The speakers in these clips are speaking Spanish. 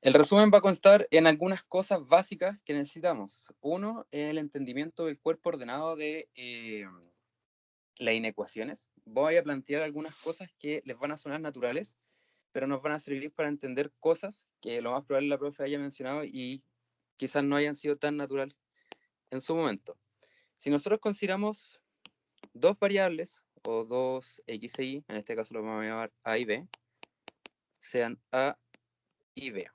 El resumen va a constar en algunas cosas básicas que necesitamos. Uno, el entendimiento del cuerpo ordenado de las inecuaciones. Voy a plantear algunas cosas que les van a sonar naturales, pero nos van a servir para entender cosas que lo más probable la profe haya mencionado y quizás no hayan sido tan naturales en su momento. Si nosotros consideramos dos variables, o dos x e y, en este caso lo vamos a llamar a y b, sean a y b.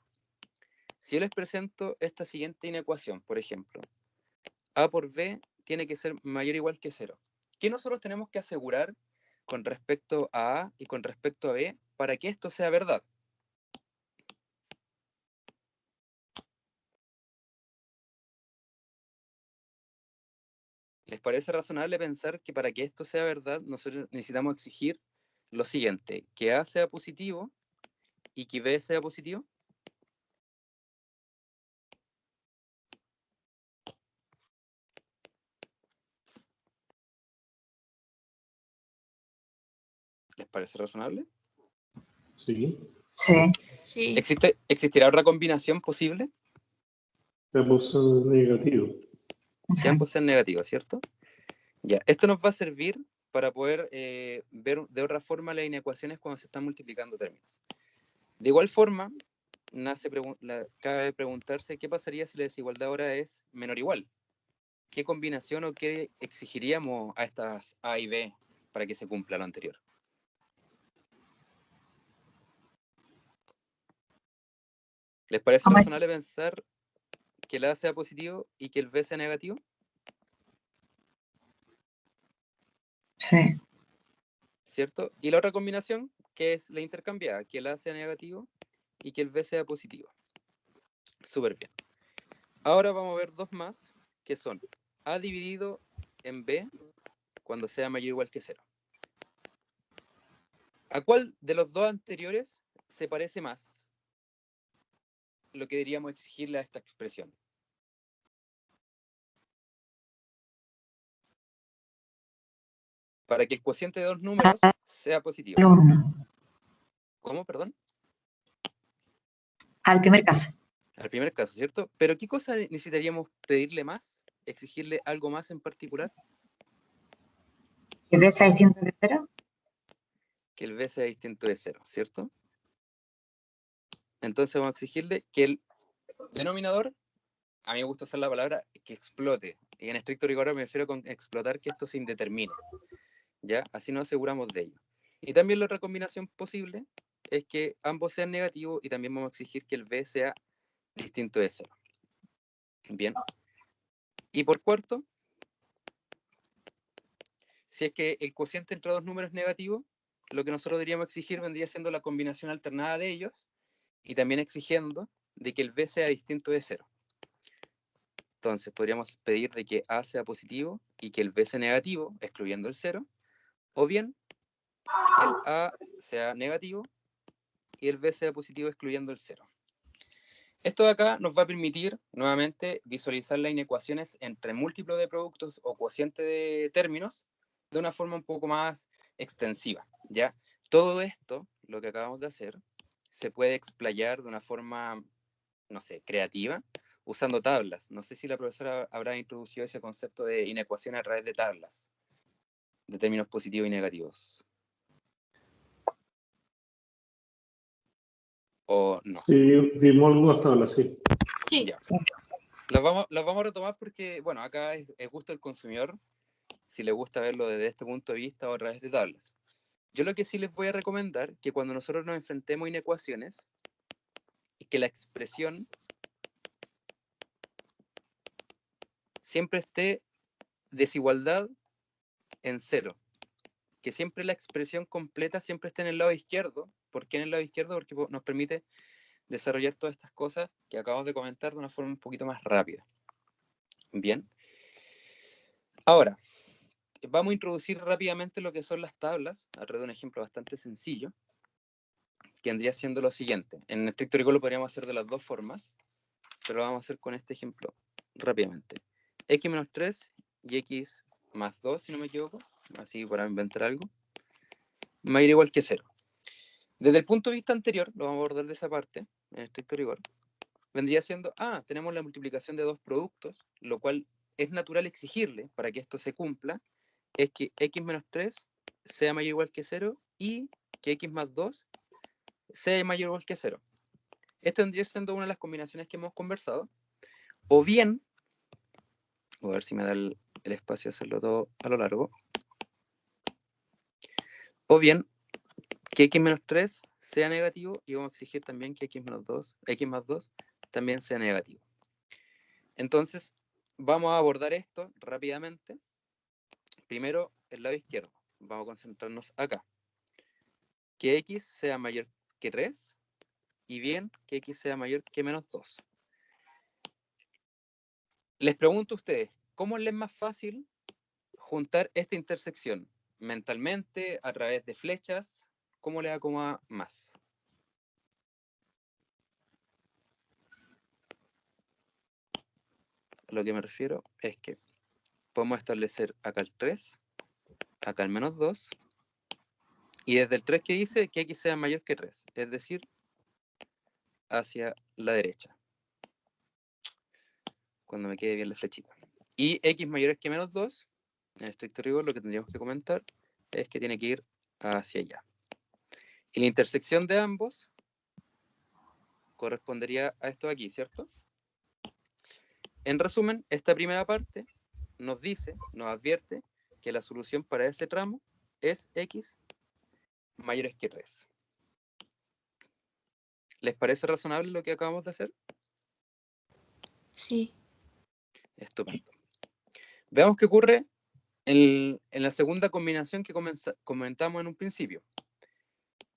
Si yo les presento esta siguiente inecuación, por ejemplo, a por b tiene que ser mayor o igual que 0. ¿Qué nosotros tenemos que asegurar con respecto a A y con respecto a B para que esto sea verdad? ¿Les parece razonable pensar que para que esto sea verdad nosotros necesitamos exigir lo siguiente, que A sea positivo y que B sea positivo? ¿Les parece razonable? Sí. Sí. Sí. ¿Existirá otra combinación posible? Ambos son negativos. Que ambos sean negativos, ¿cierto? Ya, esto nos va a servir para poder ver de otra forma las inecuaciones cuando se están multiplicando términos. De igual forma, cabe preguntarse qué pasaría si la desigualdad ahora es menor o igual. ¿Qué combinación o qué exigiríamos a estas A y B para que se cumpla lo anterior? ¿Les parece razonable pensar que el A sea positivo y que el B sea negativo? Sí. ¿Cierto? Y la otra combinación, que es la intercambiada, que el A sea negativo y que el B sea positivo. Súper bien. Ahora vamos a ver dos más, que son A dividido en B cuando sea mayor o igual que 0. ¿A cuál de los dos anteriores se parece más lo que deberíamos exigirle a esta expresión? Para que el cociente de dos números sea positivo. Al uno. ¿Cómo? Perdón. Al primer caso. Al primer caso, ¿cierto? Pero ¿qué cosa necesitaríamos pedirle más? ¿Exigirle algo más en particular? ¿Que B sea distinto de 0? Que el B sea distinto de 0, ¿cierto? Entonces vamos a exigirle que el denominador, a mí me gusta usar la palabra que explote, y en estricto rigor me refiero con explotar que esto se indetermine, ¿ya? Así nos aseguramos de ello. Y también la otra combinación posible es que ambos sean negativos y también vamos a exigir que el B sea distinto de 0. Bien. Y por cuarto, si es que el cociente entre dos números es negativo, lo que nosotros deberíamos exigir vendría siendo la combinación alternada de ellos y también exigiendo de que el B sea distinto de 0. Entonces podríamos pedir de que A sea positivo y que el B sea negativo, excluyendo el 0, o bien que el A sea negativo y el B sea positivo, excluyendo el 0. Esto de acá nos va a permitir, nuevamente, visualizar las inecuaciones entre múltiplo de productos o cociente de términos de una forma un poco más extensiva, ¿ya? Todo esto, lo que acabamos de hacer, se puede explayar de una forma, no sé, creativa, usando tablas. No sé si la profesora habrá introducido ese concepto de inecuación a través de tablas, de términos positivos y negativos. ¿O no? Sí, vimos algunas tablas, sí. Sí. Ya. Las vamos a retomar porque, bueno, acá es gusto del consumidor, si le gusta verlo desde este punto de vista o a través de tablas. Yo lo que sí les voy a recomendar, que cuando nosotros nos enfrentemos a inecuaciones, es que la expresión siempre esté desigualdad en 0. Que siempre la expresión completa siempre esté en el lado izquierdo. ¿Por qué en el lado izquierdo? Porque nos permite desarrollar todas estas cosas que acabamos de comentar de una forma un poquito más rápida. Bien. Ahora, vamos a introducir rápidamente lo que son las tablas, alrededor de un ejemplo bastante sencillo, que vendría siendo lo siguiente. En estricto rigor lo podríamos hacer de las dos formas, pero lo vamos a hacer con este ejemplo rápidamente. X menos 3 y X más 2, si no me equivoco, así para inventar algo, mayor o igual que 0. Desde el punto de vista anterior, lo vamos a abordar de esa parte, en estricto rigor, vendría siendo, tenemos la multiplicación de dos productos, lo cual es natural exigirle para que esto se cumpla, es que x menos 3 sea mayor o igual que 0 y que x más 2 sea mayor o igual que 0. Esto vendría siendo una de las combinaciones que hemos conversado. O bien, voy a ver si me da el espacio de hacerlo todo a lo largo. O bien, que x menos 3 sea negativo y vamos a exigir también que x más 2 también sea negativo. Entonces, vamos a abordar esto rápidamente. Primero, el lado izquierdo. Vamos a concentrarnos acá. Que x sea mayor que 3 y bien que x sea mayor que menos 2. Les pregunto a ustedes, ¿cómo les es más fácil juntar esta intersección? ¿Mentalmente, a través de flechas? ¿Cómo le acomoda más? A lo que me refiero es que podemos establecer acá el 3, acá el menos 2, y desde el 3 que dice que x sea mayor que 3, es decir, hacia la derecha, cuando me quede bien la flechita. Y x mayor que menos 2, en estricto rigor lo que tendríamos que comentar es que tiene que ir hacia allá. Y la intersección de ambos correspondería a esto de aquí, ¿cierto? En resumen, esta primera parte nos advierte que la solución para ese tramo es x mayores que 3. ¿Les parece razonable lo que acabamos de hacer? Sí. Estupendo. Veamos qué ocurre en la segunda combinación que comentamos en un principio.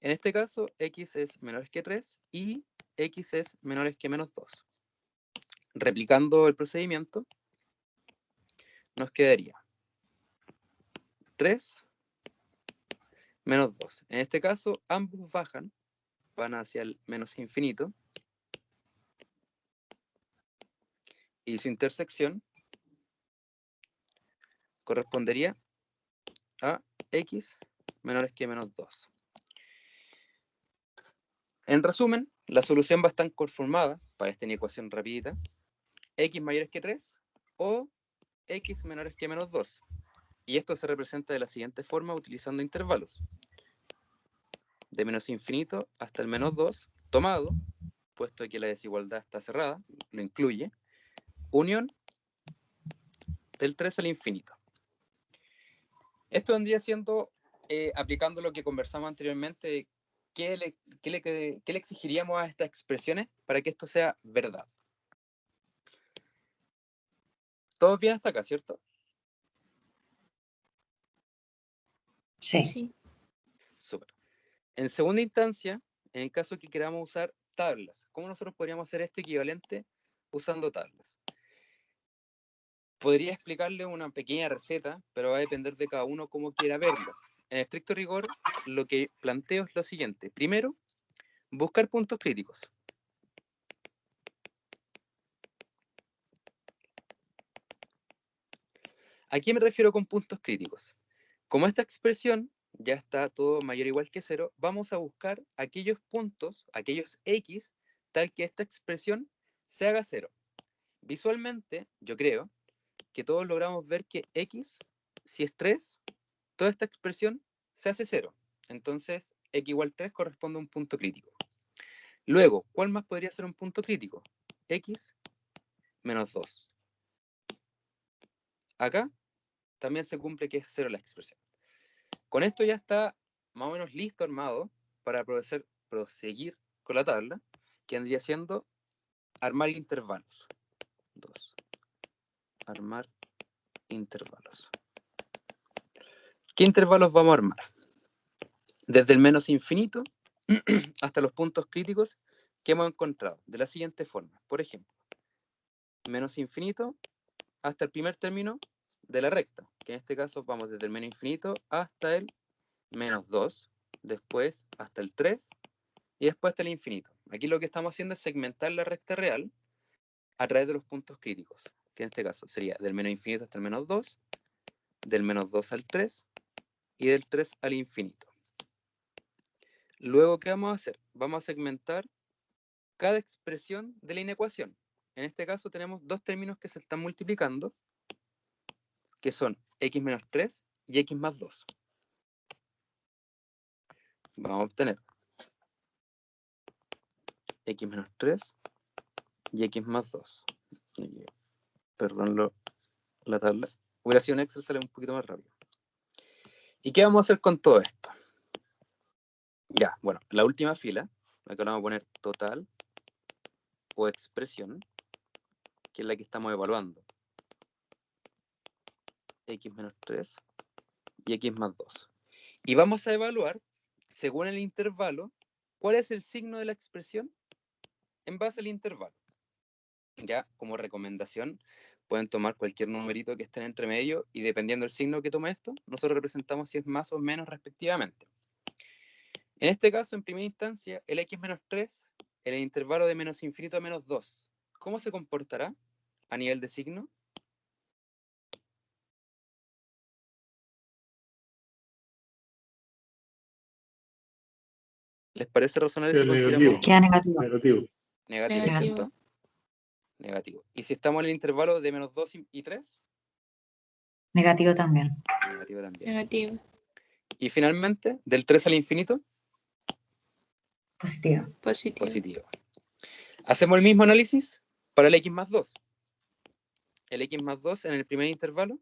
En este caso, x es menor que 3 y x es menor que menos 2. Replicando el procedimiento, nos quedaría 3 menos 2. En este caso, ambos bajan, van hacia el menos infinito, y su intersección correspondería a x menores que menos 2. En resumen, la solución va a estar conformada para esta ecuación rapidita, x mayores que 3 o x menores que menos 2. Y esto se representa de la siguiente forma utilizando intervalos. De menos infinito hasta el menos 2, tomado, puesto que la desigualdad está cerrada, lo incluye, unión del 3 al infinito. Esto vendría siendo, aplicando lo que conversamos anteriormente, ¿qué le exigiríamos a estas expresiones para que esto sea verdad? ¿Todos bien hasta acá, cierto? Sí. Sí. Súper. En segunda instancia, en el caso que queramos usar tablas, ¿cómo nosotros podríamos hacer esto equivalente usando tablas? Podría explicarle una pequeña receta, pero va a depender de cada uno cómo quiera verlo. En estricto rigor, lo que planteo es lo siguiente. Primero, buscar puntos críticos. ¿A qué me refiero con puntos críticos? Como esta expresión ya está todo mayor o igual que 0, vamos a buscar aquellos puntos, aquellos x, tal que esta expresión se haga 0. Visualmente, yo creo que todos logramos ver que x, si es 3, toda esta expresión se hace 0. Entonces, x igual 3 corresponde a un punto crítico. Luego, ¿cuál más podría ser un punto crítico? X menos 2. Acá también se cumple que es 0 la expresión. Con esto ya está más o menos listo, armado, para proseguir con la tabla, que vendría siendo armar intervalos. 2. Armar intervalos. ¿Qué intervalos vamos a armar? Desde el menos infinito hasta los puntos críticos que hemos encontrado, de la siguiente forma. Por ejemplo, menos infinito hasta el primer término de la recta, que en este caso vamos desde el menos infinito hasta el menos 2, después hasta el 3 y después hasta el infinito. Aquí lo que estamos haciendo es segmentar la recta real a través de los puntos críticos, que en este caso sería del menos infinito hasta el menos 2, del menos 2 al 3 y del 3 al infinito. Luego, ¿qué vamos a hacer? Vamos a segmentar cada expresión de la inecuación. En este caso tenemos dos términos que se están multiplicando, que son x menos 3 y x más 2. Vamos a obtener x menos 3 y x más 2. Perdón la tabla. Hubiera sido un Excel, sale un poquito más rápido. ¿Y qué vamos a hacer con todo esto? Ya, bueno, la última fila, acá le vamos a poner total o expresión, que es la que estamos evaluando. X menos 3 y x más 2. Y vamos a evaluar, según el intervalo, cuál es el signo de la expresión en base al intervalo. Ya, como recomendación, pueden tomar cualquier numerito que esté entre medio y dependiendo del signo que tome esto, nosotros representamos si es más o menos respectivamente. En este caso, en primera instancia, el x menos 3 en el intervalo de menos infinito a menos 2. ¿Cómo se comportará a nivel de signo? ¿Les parece razonable si consideramos Queda negativo. Negativo. negativo, Negativo. ¿cierto? Negativo. ¿Y si estamos en el intervalo de menos 2 y 3? Negativo también. Negativo también. Negativo. Y finalmente, del 3 al infinito, Positivo. Positivo. positivo. Hacemos el mismo análisis para el x más 2. El x más 2 en el primer intervalo,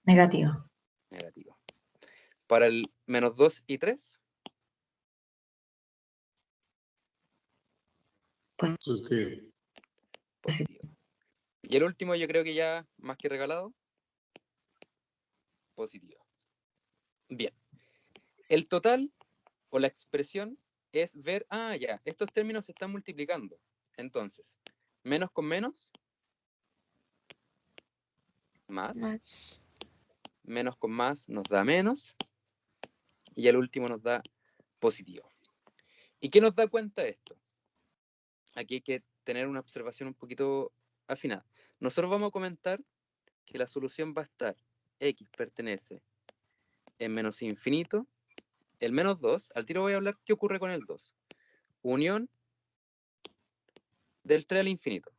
Negativo. negativo. Para el menos 2 y 3, Positivo. positivo. Y el último, yo creo que ya más que regalado, positivo. Bien. El total o la expresión es ver, ya, estos términos se están multiplicando. Entonces, menos con menos, más. Más. Menos con más nos da menos. Y el último nos da positivo. ¿Y qué nos da cuenta esto? Aquí hay que tener una observación un poquito afinada. Nosotros vamos a comentar que la solución va a estar x pertenece en menos infinito, el menos 2, al tiro voy a hablar qué ocurre con el 2. Unión del 3 al infinito.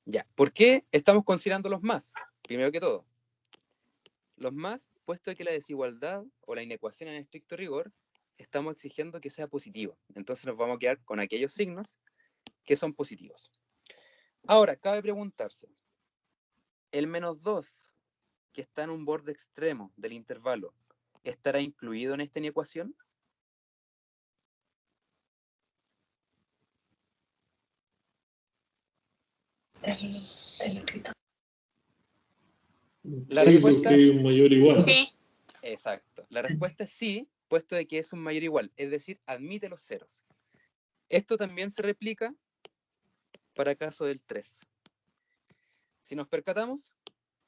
Ya, ¿por qué estamos considerando los más? Primero que todo, los más, puesto que la desigualdad o la inecuación en estricto rigor, estamos exigiendo que sea positivo. Entonces nos vamos a quedar con aquellos signos que son positivos. Ahora, cabe preguntarse, ¿el menos 2 que está en un borde extremo del intervalo estará incluido en esta inecuación? La Sí, respuesta- porque hay un mayor igual. Sí. Exacto. La respuesta es sí, puesto de que es un mayor igual, es decir, admite los ceros. Esto también se replica para caso del 3. Si nos percatamos,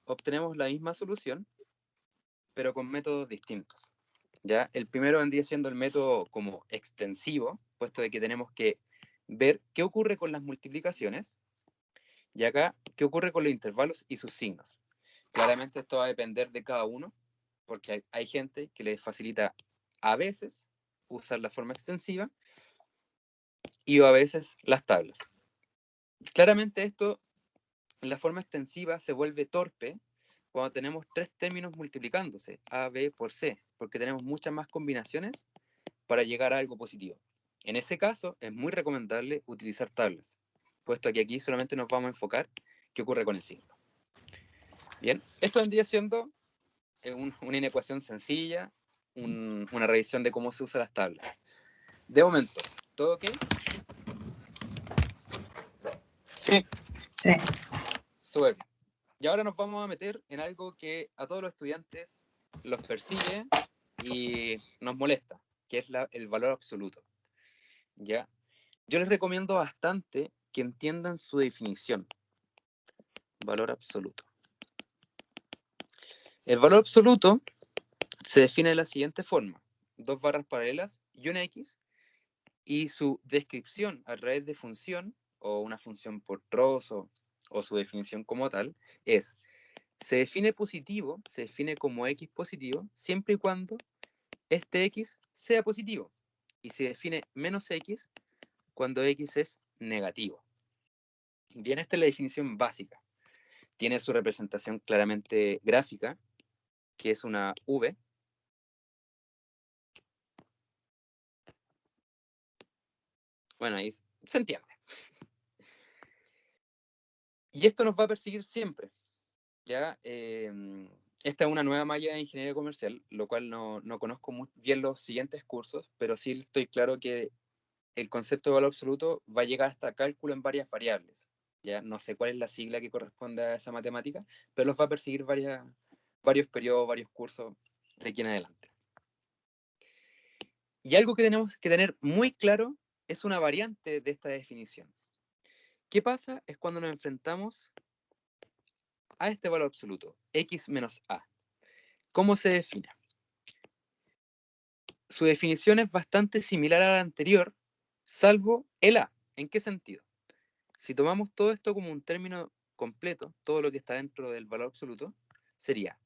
obtenemos la misma solución, pero con métodos distintos. ¿Ya? El primero vendría siendo el método como extensivo, puesto de que tenemos que ver qué ocurre con las multiplicaciones, y acá qué ocurre con los intervalos y sus signos. Claramente esto va a depender de cada uno, porque hay gente que les facilita a veces usar la forma extensiva y a veces las tablas. Claramente esto, la forma extensiva se vuelve torpe cuando tenemos tres términos multiplicándose, A, B por C, porque tenemos muchas más combinaciones para llegar a algo positivo. En ese caso, es muy recomendable utilizar tablas, puesto que aquí solamente nos vamos a enfocar qué ocurre con el signo. Bien, esto vendría siendo una inecuación sencilla, una revisión de cómo se usan las tablas. De momento, ¿todo ok? Sí. Sí. Súper bien. Y ahora nos vamos a meter en algo que a todos los estudiantes los persigue y nos molesta, que es el valor absoluto. ¿Ya? Yo les recomiendo bastante que entiendan su definición. Valor absoluto. El valor absoluto se define de la siguiente forma: dos barras paralelas y una X, y su descripción a través de función, o una función por trozo, o su definición como tal, se define positivo, se define como X positivo, siempre y cuando este x sea positivo y se define menos x cuando x es negativo. Bien, esta es la definición básica. Tiene su representación claramente gráfica, que es una V. Bueno, ahí se entiende. Y esto nos va a perseguir siempre. ¿Ya? Esta es una nueva malla de ingeniería comercial, lo cual no conozco muy bien los siguientes cursos, pero sí estoy claro que el concepto de valor absoluto va a llegar hasta cálculo en varias variables. ¿Ya? No sé cuál es la sigla que corresponde a esa matemática, pero los va a perseguir varios periodos, varios cursos de aquí en adelante. Y algo que tenemos que tener muy claro es una variante de esta definición. ¿Qué pasa? Es cuando nos enfrentamos a este valor absoluto, x menos a. ¿Cómo se define? Su definición es bastante similar a la anterior, salvo el a. ¿En qué sentido? Si tomamos todo esto como un término completo, todo lo que está dentro del valor absoluto, sería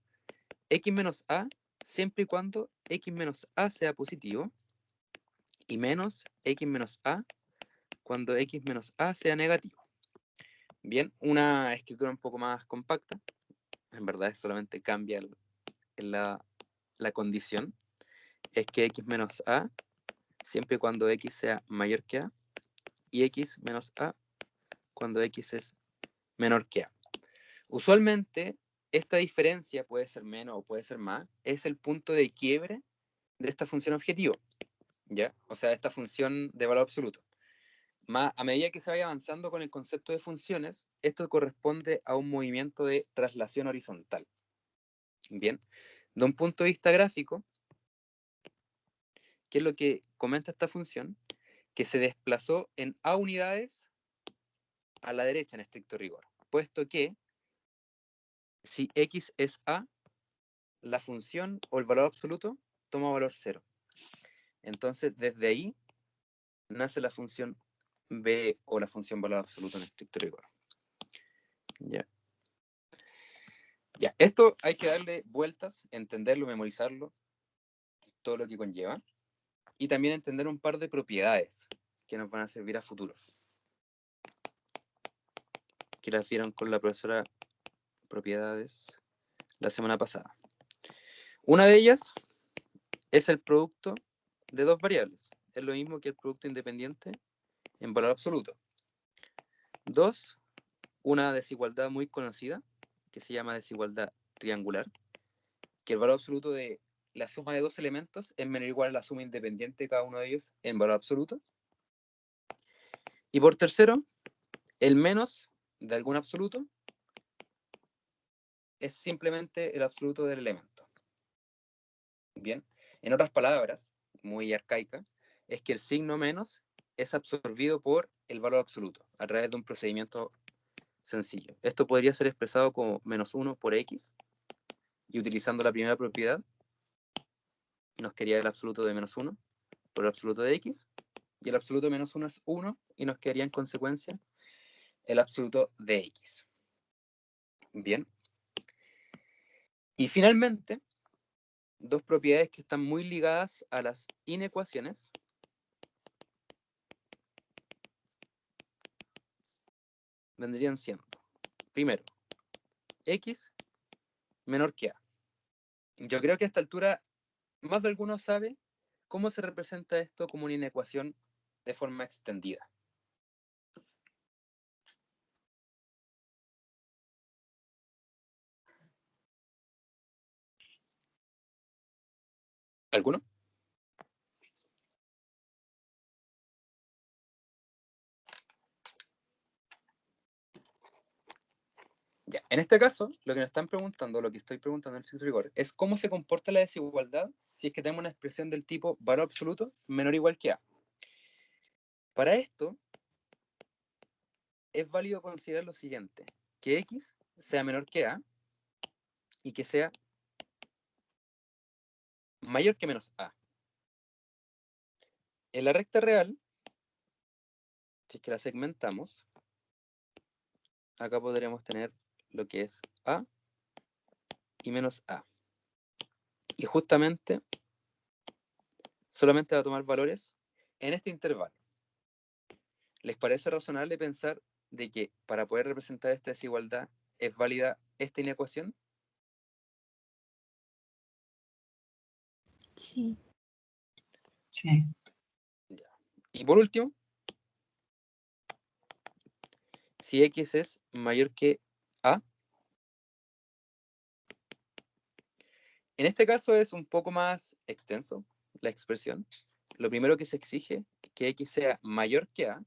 x menos a siempre y cuando x menos a sea positivo y menos x menos a cuando x menos a sea negativo. Bien, una escritura un poco más compacta, en verdad solamente cambia la condición, es que x menos a siempre y cuando x sea mayor que a y x menos a cuando x es menor que a. Usualmente esta diferencia puede ser menos o puede ser más, es el punto de quiebre de esta función objetivo, ¿ya? O sea, esta función de valor absoluto. A medida que se vaya avanzando con el concepto de funciones, esto corresponde a un movimiento de traslación horizontal. Bien, de un punto de vista gráfico, ¿qué es lo que comenta esta función? Que se desplazó en a unidades a la derecha en estricto rigor, puesto que si x es a, la función o el valor absoluto toma valor 0. Entonces, desde ahí nace la función b o la función valor absoluto en estricto rigor. Ya. Ya, esto hay que darle vueltas, entenderlo, memorizarlo, todo lo que conlleva, y también entender un par de propiedades que nos van a servir a futuro, que las vieron con la profesora propiedades la semana pasada. Una de ellas es el producto de dos variables. Es lo mismo que el producto independiente en valor absoluto. Dos, una desigualdad muy conocida, que se llama desigualdad triangular, que el valor absoluto de la suma de dos elementos es menor o igual a la suma independiente de cada uno de ellos en valor absoluto. Y por tercero, el menos de algún absoluto es simplemente el absoluto del elemento. Bien, en otras palabras, muy arcaica, es que el signo menos es absorbido por el valor absoluto a través de un procedimiento sencillo. Esto podría ser expresado como menos 1 por x, y utilizando la primera propiedad, nos quedaría el absoluto de menos 1 por el absoluto de x, y el absoluto de menos 1 es 1, y nos quedaría en consecuencia el absoluto de x. Bien. Y finalmente, dos propiedades que están muy ligadas a las inecuaciones. Vendrían siendo, primero, x menor que a. Yo creo que a esta altura más de alguno sabe cómo se representa esto como una inecuación de forma extendida. ¿Alguno? Ya, en este caso, lo que nos están preguntando, lo que estoy preguntando en el rigor, es cómo se comporta la desigualdad si es que tenemos una expresión del tipo valor absoluto menor o igual que a. Para esto, es válido considerar lo siguiente, que x sea menor que a y que sea mayor que menos a. En la recta real, si es que la segmentamos, acá podremos tener lo que es a y menos a. Y justamente solamente va a tomar valores en este intervalo. ¿Les parece razonable pensar de que para poder representar esta desigualdad es válida esta inecuación? Sí. Sí. Y por último, si X es mayor que A, en este caso es un poco más extenso la expresión. Lo primero que se exige es que X sea mayor que A,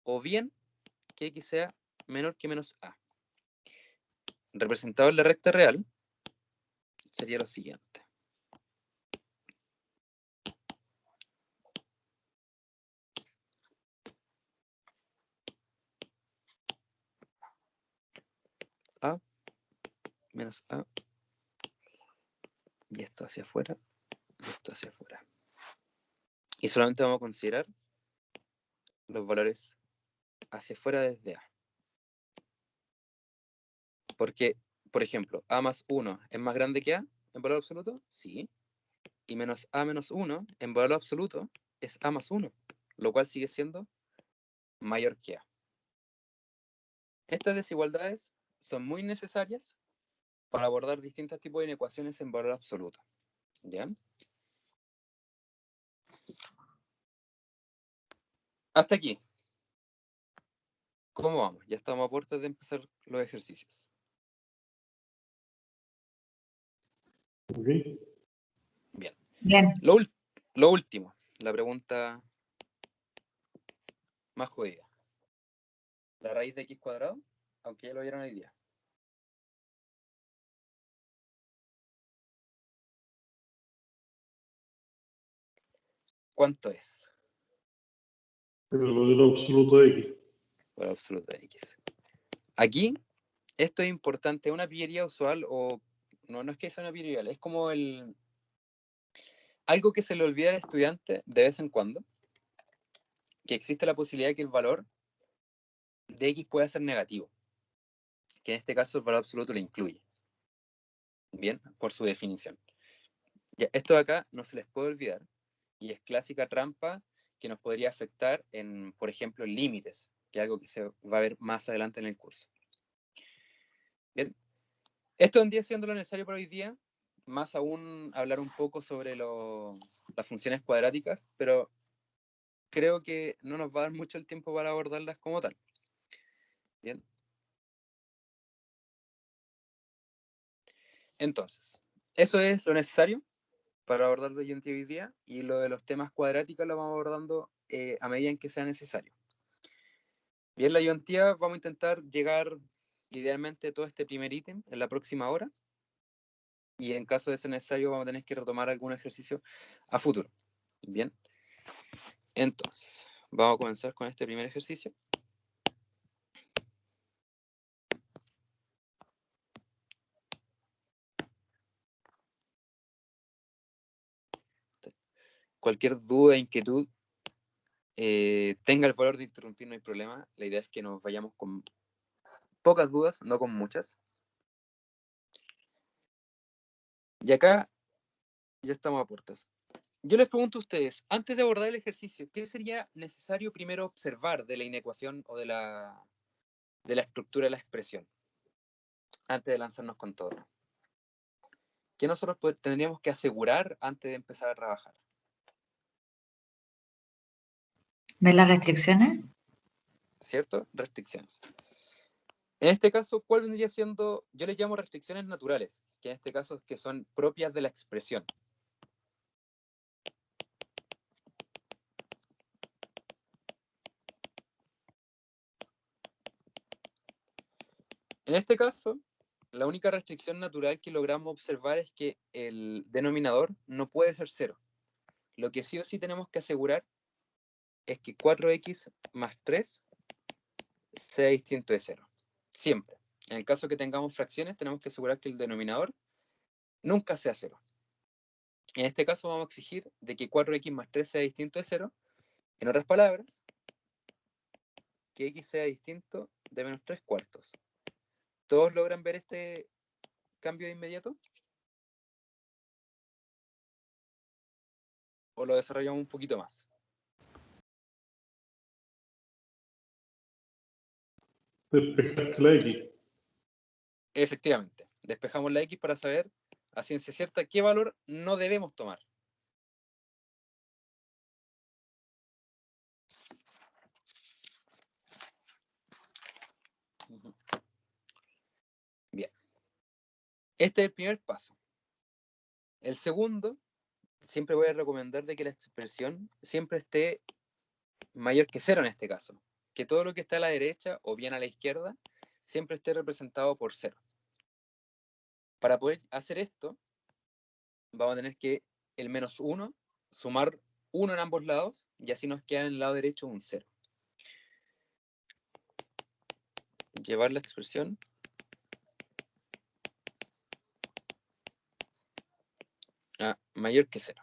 o bien que X sea menor que menos A. Representado en la recta real, sería lo siguiente. A menos A, y esto hacia afuera, y esto hacia afuera. Y solamente vamos a considerar los valores hacia afuera desde A. Porque, por ejemplo, A más 1 es más grande que A en valor absoluto, sí. Y menos A menos 1 en valor absoluto es A más 1, lo cual sigue siendo mayor que A. Estas desigualdades son muy necesarias para abordar distintos tipos de inecuaciones en valor absoluto. ¿Ya? Hasta aquí. ¿Cómo vamos? Ya estamos a puertas de empezar los ejercicios. Ok. Bien. Bien. Lo último, la pregunta más jodida. La raíz de x cuadrado, aunque ya lo vieron hoy día. ¿Cuánto es? Pero lo del absoluto X. Valor absoluto de x. Aquí, esto es importante, una pillería usual, o no es que sea una pillería, es como algo que se le olvida al estudiante de vez en cuando, que existe la posibilidad de que el valor de x pueda ser negativo, que en este caso el valor absoluto lo incluye. Bien, por su definición. Ya, esto de acá no se les puede olvidar, y es clásica trampa que nos podría afectar en, por ejemplo, límites, que es algo que se va a ver más adelante en el curso. Bien, esto vendría siendo lo necesario para hoy día, más aún hablar un poco sobre las funciones cuadráticas, pero creo que no nos va a dar mucho el tiempo para abordarlas como tal. Bien. Entonces, eso es lo necesario para abordar de hoy día, y lo de los temas cuadráticos lo vamos abordando a medida en que sea necesario. Bien, la ayudantía vamos a intentar llegar idealmente a todo este primer ítem en la próxima hora, y en caso de ser necesario vamos a tener que retomar algún ejercicio a futuro. Bien, entonces vamos a comenzar con este primer ejercicio. Cualquier duda, inquietud, tenga el valor de interrumpir, no hay problema. La idea es que nos vayamos con pocas dudas, no con muchas. Y acá ya estamos a puertas. Yo les pregunto a ustedes, antes de abordar el ejercicio, ¿qué sería necesario primero observar de la inecuación o de la estructura de la expresión, antes de lanzarnos con todo? ¿Qué nosotros tendríamos que asegurar antes de empezar a trabajar? ¿Ves las restricciones? ¿Cierto? Restricciones. En este caso, ¿cuál vendría siendo? Yo les llamo restricciones naturales, que en este caso que son propias de la expresión. En este caso, la única restricción natural que logramos observar es que el denominador no puede ser 0. Lo que sí o sí tenemos que asegurar es que 4x más 3 sea distinto de 0. Siempre. En el caso que tengamos fracciones, tenemos que asegurar que el denominador nunca sea 0. En este caso vamos a exigir de que 4x más 3 sea distinto de 0. En otras palabras, que x sea distinto de menos 3 cuartos. ¿Todos logran ver este cambio de inmediato? ¿O lo desarrollamos un poquito más? Despejaste la X. Efectivamente, despejamos la X para saber a ciencia cierta qué valor no debemos tomar. Bien. Este es el primer paso. El segundo, siempre voy a recomendar de que la expresión siempre esté mayor que 0 en este caso. Que todo lo que está a la derecha o bien a la izquierda siempre esté representado por 0. Para poder hacer esto, vamos a tener que el menos 1, sumar 1 en ambos lados, y así nos queda en el lado derecho un 0. Llevar la expresión a mayor que 0.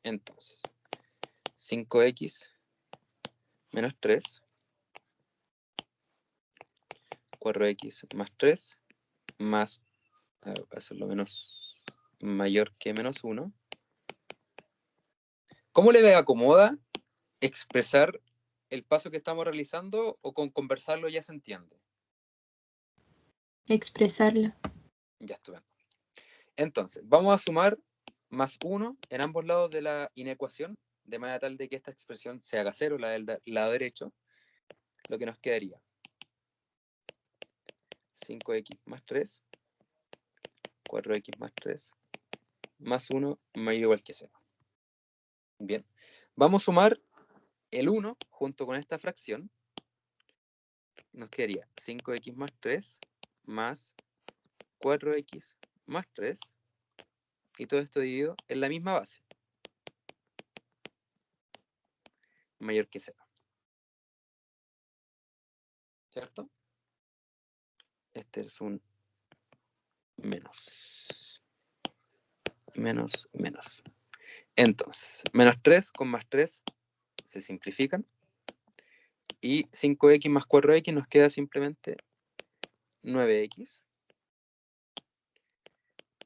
Entonces, 5x menos 3, 4x más 3, más, eso es lo menos mayor que menos 1. ¿Cómo le acomoda expresar el paso que estamos realizando o con conversarlo ya se entiende? Expresarlo. Ya estupendo. Entonces, vamos a sumar más 1 en ambos lados de la inecuación, de manera tal de que esta expresión se haga 0, la del lado derecho, lo que nos quedaría 5x más 3, 4x más 3, más 1 mayor o igual que 0. Bien, vamos a sumar el 1 junto con esta fracción, nos quedaría 5x más 3 más 4x más 3, y todo esto dividido en la misma base, mayor que 0. ¿Cierto? Este es un menos. Menos, menos. Entonces, menos 3 con más 3 se simplifican. Y 5x más 4x nos queda simplemente 9x.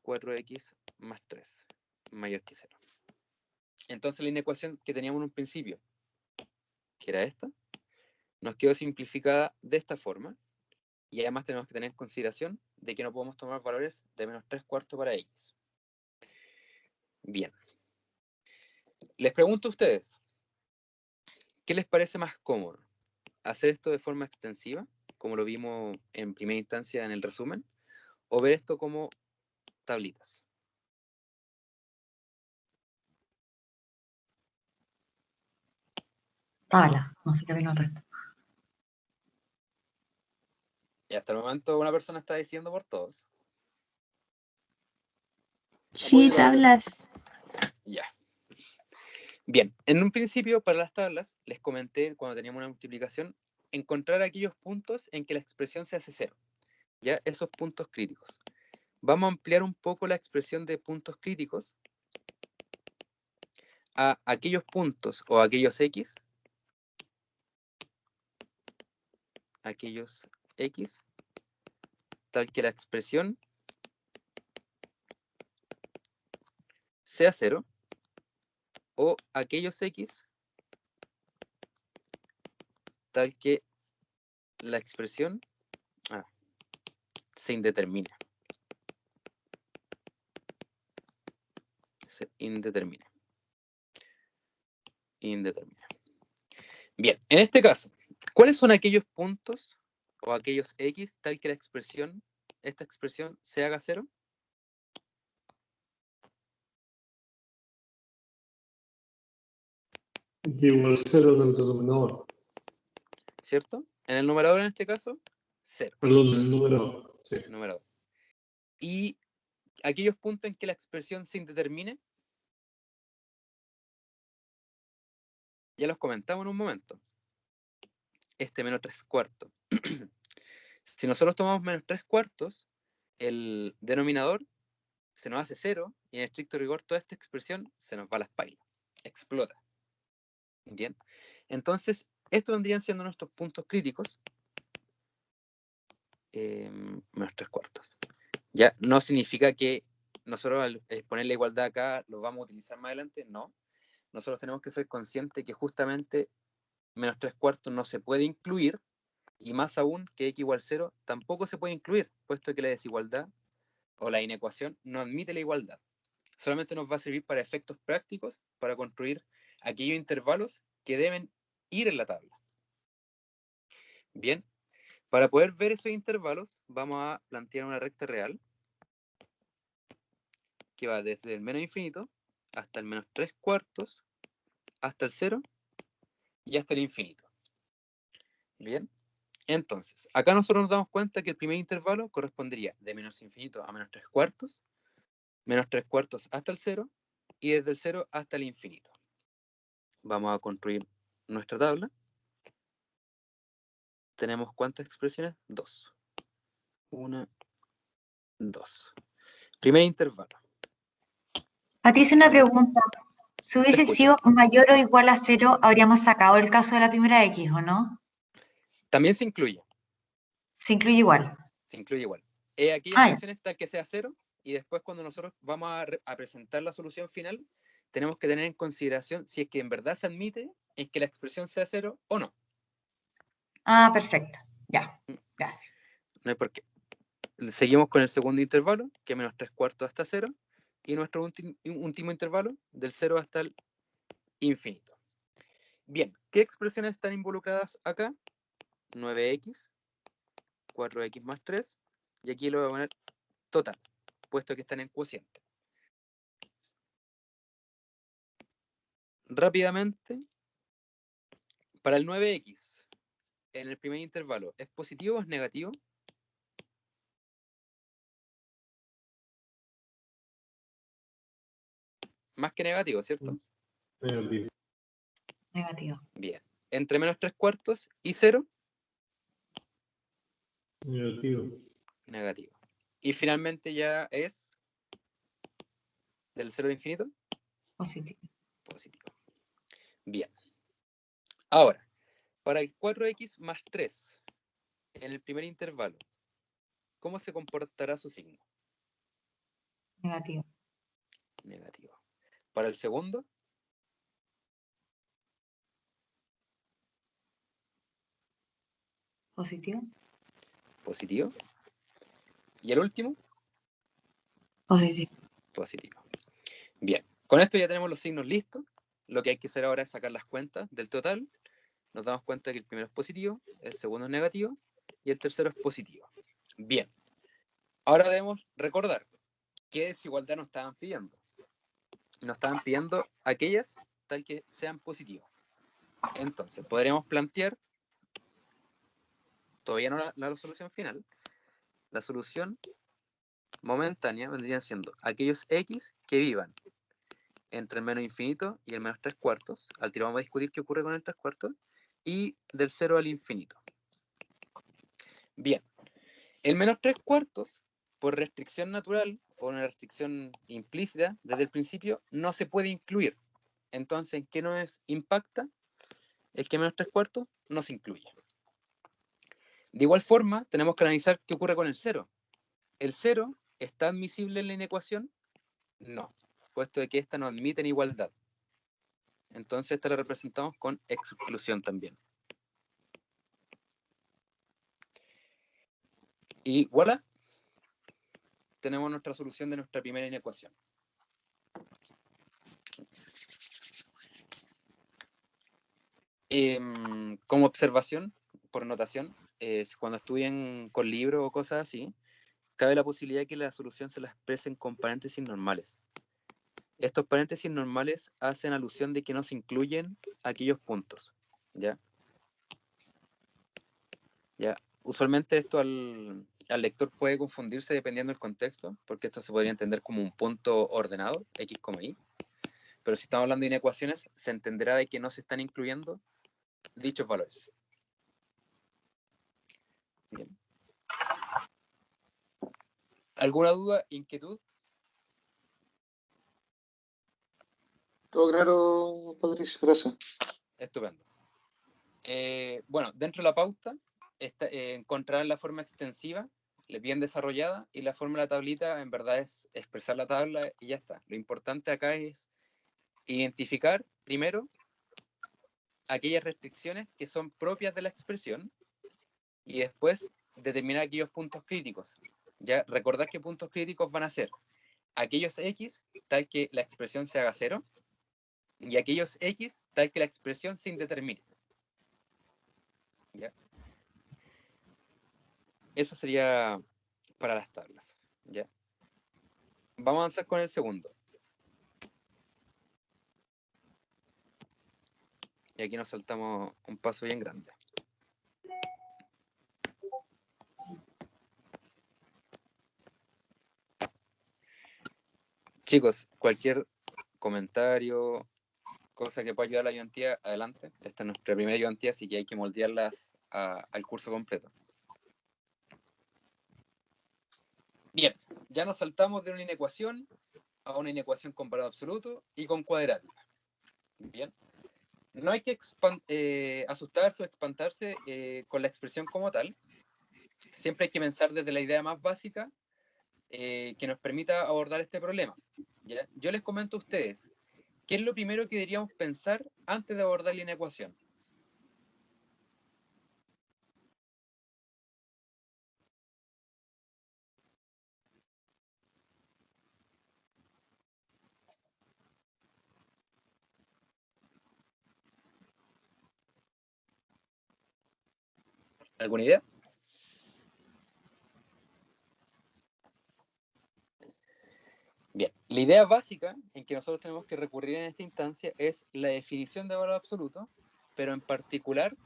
4x más 3, mayor que 0. Entonces la inecuación que teníamos en un principio, que era esta, nos quedó simplificada de esta forma. Y además tenemos que tener en consideración de que no podemos tomar valores de menos 3/4 para x. Bien. Les pregunto a ustedes, ¿qué les parece más cómodo? ¿Hacer esto de forma extensiva, como lo vimos en primera instancia en el resumen, o ver esto como tablitas? Tabla, no sé qué vino el resto. Y hasta el momento una persona está diciendo por todos. Sí, Apoyo tabla. tablas. Ya. Bien, en un principio para las tablas les comenté cuando teníamos una multiplicación encontrar aquellos puntos en que la expresión se hace 0. Ya, esos puntos críticos. Vamos a ampliar un poco la expresión de puntos críticos a aquellos puntos o aquellos x, tal que la expresión sea 0, o aquellos x tal que la expresión se indetermine. Se indetermine. Bien, en este caso, ¿cuáles son aquellos puntos o aquellos x tal que esta expresión se haga 0? Igual 0 en el denominador. ¿Cierto? En el numerador en este caso, 0. Perdón, el numerador. Sí. Numerador. Y aquellos puntos en que la expresión se indetermine, ya los comentamos en un momento. Este menos 3/4. Si nosotros tomamos menos 3/4, el denominador se nos hace 0 y en estricto rigor toda esta expresión se nos va a las pailas. Explota. ¿Bien? Entonces, estos vendrían siendo nuestros puntos críticos. Menos 3/4. Ya no significa que nosotros al poner la igualdad acá lo vamos a utilizar más adelante, no. nosotros tenemos que ser conscientes que justamente menos 3/4 no se puede incluir, y más aún que x igual 0 tampoco se puede incluir, puesto que la desigualdad o la inecuación no admite la igualdad. Solamente nos va a servir para efectos prácticos, para construir aquellos intervalos que deben ir en la tabla. Bien, para poder ver esos intervalos, vamos a plantear una recta real que va desde el menos infinito hasta el menos 3/4, hasta el 0 y hasta el infinito. Bien, entonces, acá nosotros nos damos cuenta que el primer intervalo correspondería de menos infinito a menos 3/4, menos 3/4 hasta el 0 y desde el 0 hasta el infinito. Vamos a construir nuestra tabla. Tenemos ¿cuántas expresiones? 2. 1, 2. Primer intervalo. A ti hice una pregunta. Si hubiese escucho. sido mayor o igual a 0, habríamos sacado el caso de la primera X, ¿o no? También se incluye. Se incluye igual. Se incluye igual. Aquellas Ah, ya. expresiones tal que sea 0, y después cuando nosotros vamos a presentar la solución final, tenemos que tener en consideración si es que en verdad se admite en que la expresión sea 0 o no. Ah, perfecto. Ya. Gracias. No hay por qué. Seguimos con el segundo intervalo, que es menos 3/4 hasta 0, y nuestro último intervalo, del 0 hasta el infinito. Bien, ¿qué expresiones están involucradas acá? 9x, 4x más 3, y aquí lo voy a poner total, puesto que están en cociente. Rápidamente, para el 9x, en el primer intervalo, ¿es positivo o es negativo? Más que negativo, ¿cierto? Negativo. Negativo. Bien. Entre menos 3/4 y 0, Negativo. negativo. Y finalmente ya es del 0 al infinito, Positivo. positivo. Bien. Ahora, para el 4x más 3, en el primer intervalo, ¿cómo se comportará su signo? Negativo. Negativo. Para el segundo, Positivo. positivo. Y el último, Positivo. positivo. Bien, con esto ya tenemos los signos listos. Lo que hay que hacer ahora es sacar las cuentas del total. Nos damos cuenta que el primero es positivo, el segundo es negativo y el tercero es positivo. Bien, ahora debemos recordar qué desigualdad nos estaban pidiendo. Nos estaban pidiendo aquellas tal que sean positivas. Entonces, podríamos plantear, todavía no la solución final, la solución momentánea vendrían siendo aquellos x que vivan entre el menos infinito y el menos 3/4. Al tiro vamos a discutir qué ocurre con el 3/4. Y del 0 al infinito. Bien, el menos 3/4, por restricción natural o una restricción implícita desde el principio, no se puede incluir. Entonces, ¿qué nos impacta? El que menos 3/4 no se incluye. De igual forma, tenemos que analizar qué ocurre con el 0. ¿El 0 está admisible en la inecuación? No, puesto de que esta no admite en igualdad. Entonces, esta la representamos con exclusión también. Y voilà, tenemos nuestra solución de nuestra primera inecuación. Como observación, por notación, cuando estudien con libros o cosas así, cabe la posibilidad de que la solución se la expresen con paréntesis normales. Estos paréntesis normales hacen alusión de que no se incluyen aquellos puntos, ¿ya? ¿Ya? Usualmente esto al lector puede confundirse dependiendo del contexto, porque esto se podría entender como un punto ordenado, x, y, pero si estamos hablando de inecuaciones, se entenderá de que no se están incluyendo dichos valores. Bien. ¿Alguna duda, inquietud? Todo claro, Patricio, gracias. Estupendo. Bueno, dentro de la pauta encontrarán la forma extensiva, bien desarrollada, y la forma de la tablita en verdad es expresar la tabla y ya está. Lo importante acá es identificar primero, aquellas restricciones que son propias de la expresión y después determinar aquellos puntos críticos. Ya recordad que puntos críticos van a ser aquellos x tal que la expresión se haga cero y aquellos x tal que la expresión se indetermine. ¿Ya? Eso sería para las tablas. ¿Ya? Vamos a avanzar con el segundo. Y aquí nos saltamos un paso bien grande. Chicos, cualquier comentario, cosa que pueda ayudar a la ayudantía, adelante. Esta es nuestra primera ayudantía, así que hay que moldearlas al curso completo. Bien, ya nos saltamos de una inecuación a una inecuación con valor absoluto y con cuadrática. Bien. No hay que asustarse o espantarse con la expresión como tal. Siempre hay que pensar desde la idea más básica que nos permita abordar este problema. ¿Ya? Yo les comento a ustedes, ¿qué es lo primero que deberíamos pensar antes de abordar la inecuación? ¿Alguna idea? Bien, la idea básica en que nosotros tenemos que recurrir en esta instancia es la definición de valor absoluto, pero en particular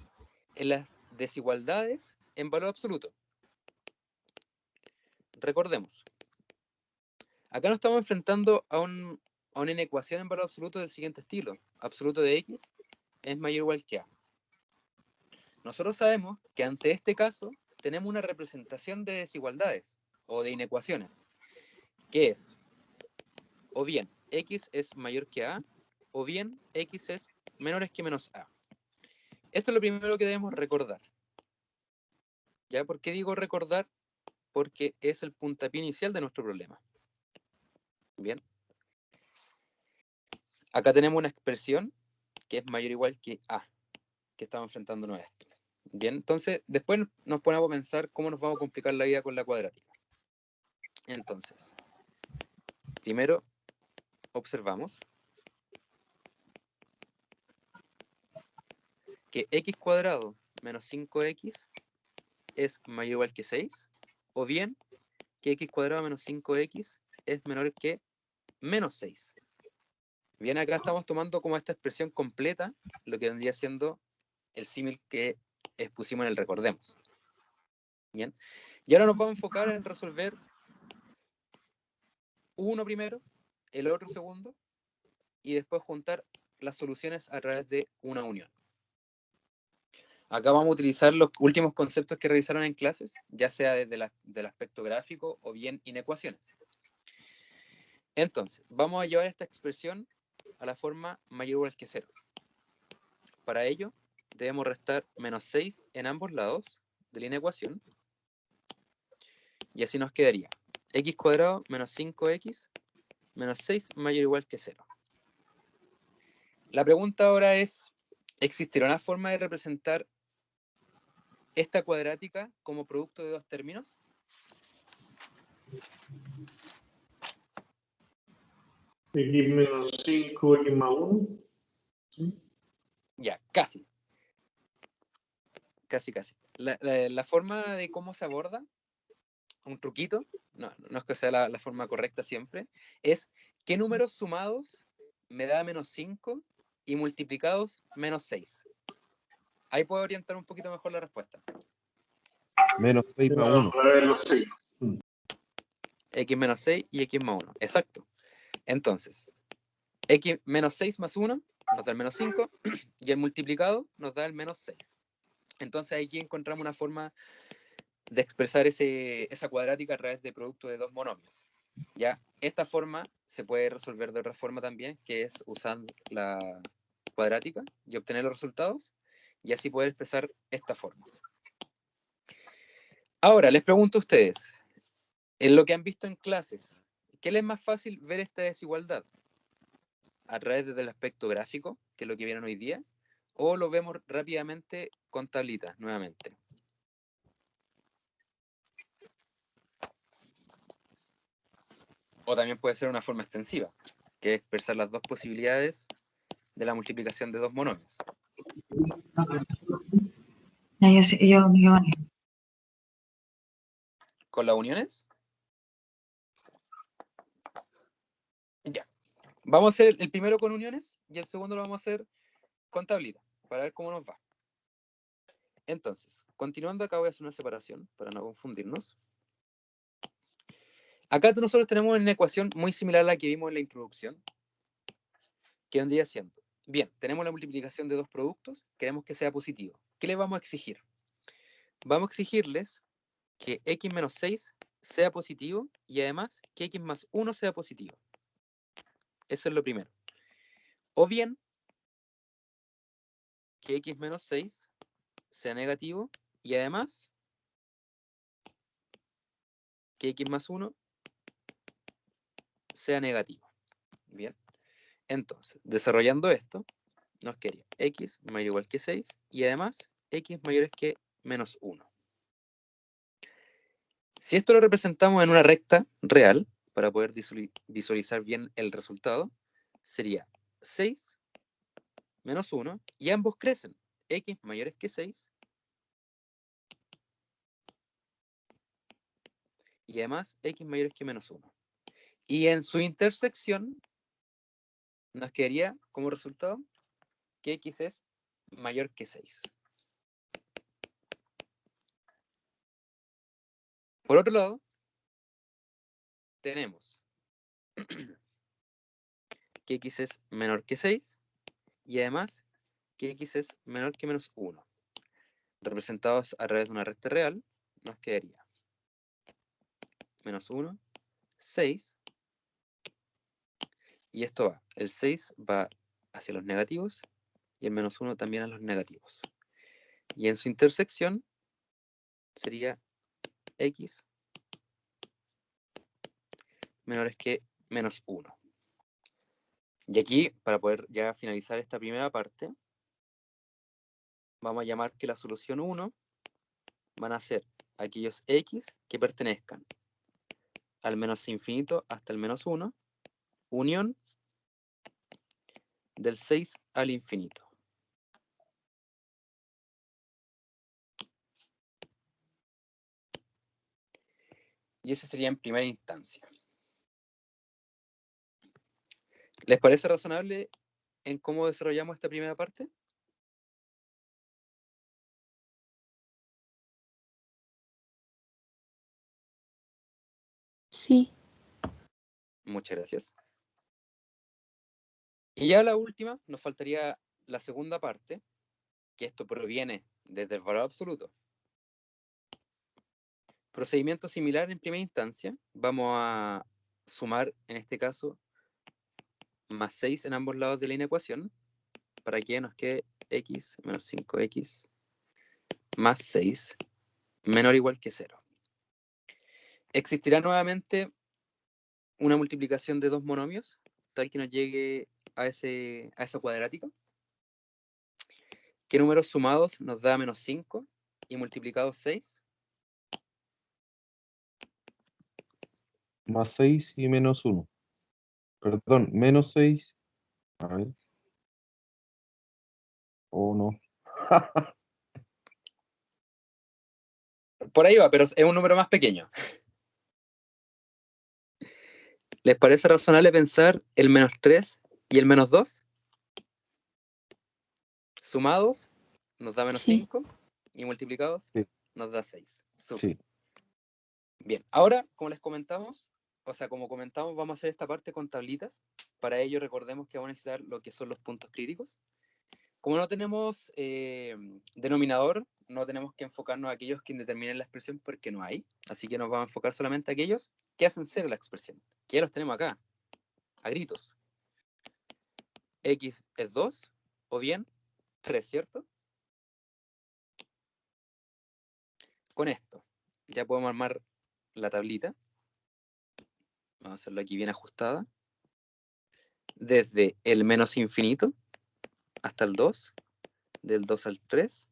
en las desigualdades en valor absoluto. Recordemos, acá nos estamos enfrentando a una inecuación en valor absoluto del siguiente estilo. Absoluto de x es mayor o igual que a. Nosotros sabemos que ante este caso tenemos una representación de desigualdades o de inecuaciones, que es o bien x es mayor que a, o bien x es menor que menos a. Esto es lo primero que debemos recordar. ¿Ya? ¿Por qué digo recordar? Porque es el puntapié inicial de nuestro problema. Bien. Acá tenemos una expresión que es mayor o igual que a, que estamos enfrentándonos a esto. Bien, entonces después nos ponemos a pensar cómo nos vamos a complicar la vida con la cuadrática. Entonces, primero observamos que x cuadrado menos 5x es mayor o igual que 6, o bien que x cuadrado menos 5x es menor que menos 6. Bien, acá estamos tomando como esta expresión completa, lo que vendría siendo el símil que expusimos en el recordemos. Bien, y ahora nos vamos a enfocar en resolver uno primero, el otro segundo, y después juntar las soluciones a través de una unión. Acá vamos a utilizar los últimos conceptos que revisaron en clases, ya sea desde del aspecto gráfico o bien inecuaciones. Entonces, vamos a llevar esta expresión a la forma mayor o igual que 0. Para ello, debemos restar menos 6 en ambos lados de la inecuación, y así nos quedaría x cuadrado menos 5x menos 6 mayor o igual que 0. La pregunta ahora es, ¿existirá una forma de representar esta cuadrática como producto de dos términos? X menos 5, X más 1. ¿Sí? Ya, casi. Casi. La forma de cómo se aborda, un truquito, no es que sea la forma correcta siempre, es ¿qué números sumados me da menos 5 y multiplicados menos 6? Ahí puedo orientar un poquito mejor la respuesta. Menos 6 más 1. X menos 6 y X más 1. Exacto. Entonces, X menos 6 más 1 nos da el menos 5 y el multiplicado nos da el menos 6. Entonces aquí encontramos una forma de expresar esa cuadrática a través de producto de dos monomios. ¿Ya? Esta forma se puede resolver de otra forma también, que es usando la cuadrática y obtener los resultados, y así poder expresar esta forma. Ahora, les pregunto a ustedes, en lo que han visto en clases, ¿qué les es más fácil ver esta desigualdad? a través del aspecto gráfico, que es lo que vieron hoy día, o lo vemos rápidamente con tablitas nuevamente. O también puede ser una forma extensiva, que es expresar las dos posibilidades de la multiplicación de dos monomios. Ya, yo me quedo en eso. ¿Con las uniones? Ya. Vamos a hacer el primero con uniones y el segundo lo vamos a hacer con tablita, para ver cómo nos va. Entonces, continuando acá voy a hacer una separación para no confundirnos. Acá nosotros tenemos una ecuación muy similar a la que vimos en la introducción, que vendría siendo, bien, tenemos la multiplicación de dos productos, queremos que sea positivo. ¿Qué le vamos a exigir? Vamos a exigirles que x menos 6 sea positivo y además que x más 1 sea positivo. Eso es lo primero. O bien, que x menos 6 sea negativo y además que x más 1 sea negativo. Bien. Entonces, desarrollando esto, nos quedaría x mayor o igual que 6 y además x mayor que menos 1. Si esto lo representamos en una recta real, para poder visualizar bien el resultado, sería 6 menos 1 y ambos crecen. X mayores que 6 y además x mayores que menos 1. Y en su intersección nos quedaría como resultado que x es mayor que 6. Por otro lado, tenemos que x es menor que 6 y además que x es menor que menos 1. Representados a través de una recta real, nos quedaría menos 1, 6, y esto va, el 6 va hacia los negativos y el menos 1 también a los negativos. Y en su intersección sería x menores que menos 1. Y aquí, para poder ya finalizar esta primera parte, vamos a llamar que la solución 1 van a ser aquellos x que pertenezcan al menos infinito hasta el menos 1, unión del 6 al infinito. Y ese sería en primera instancia. ¿Les parece razonable en cómo desarrollamos esta primera parte? Sí. Muchas gracias. Y ya la última, nos faltaría la segunda parte, que esto proviene desde el valor absoluto. Procedimiento similar en primera instancia, vamos a sumar en este caso más 6 en ambos lados de la inecuación para que nos quede x menos 5x más 6 menor o igual que 0. Existirá nuevamente una multiplicación de dos monomios tal que nos llegue a esa cuadrática. ¿Qué números sumados nos da menos 5 y multiplicados 6? Más 6 y menos 1. Perdón, menos 6. A ver. O no. Por ahí va, pero es un número más pequeño. ¿Les parece razonable pensar el menos 3 y el menos 2? Sumados nos da menos Sí. 5 y multiplicados Sí. nos da 6. Súper. Sí. Bien, ahora, como les comentamos, como comentamos, vamos a hacer esta parte con tablitas. Para ello recordemos que vamos a necesitar lo que son los puntos críticos. Como no tenemos denominador, no tenemos que enfocarnos a aquellos que determinen la expresión porque no hay. Así que nos vamos a enfocar solamente a aquellos que hacen ser la expresión. Que ya los tenemos acá, a gritos. X es 2 o bien 3, ¿cierto? Con esto ya podemos armar la tablita. Vamos a hacerlo aquí bien ajustada. desde el menos infinito hasta el 2, del 2 al 3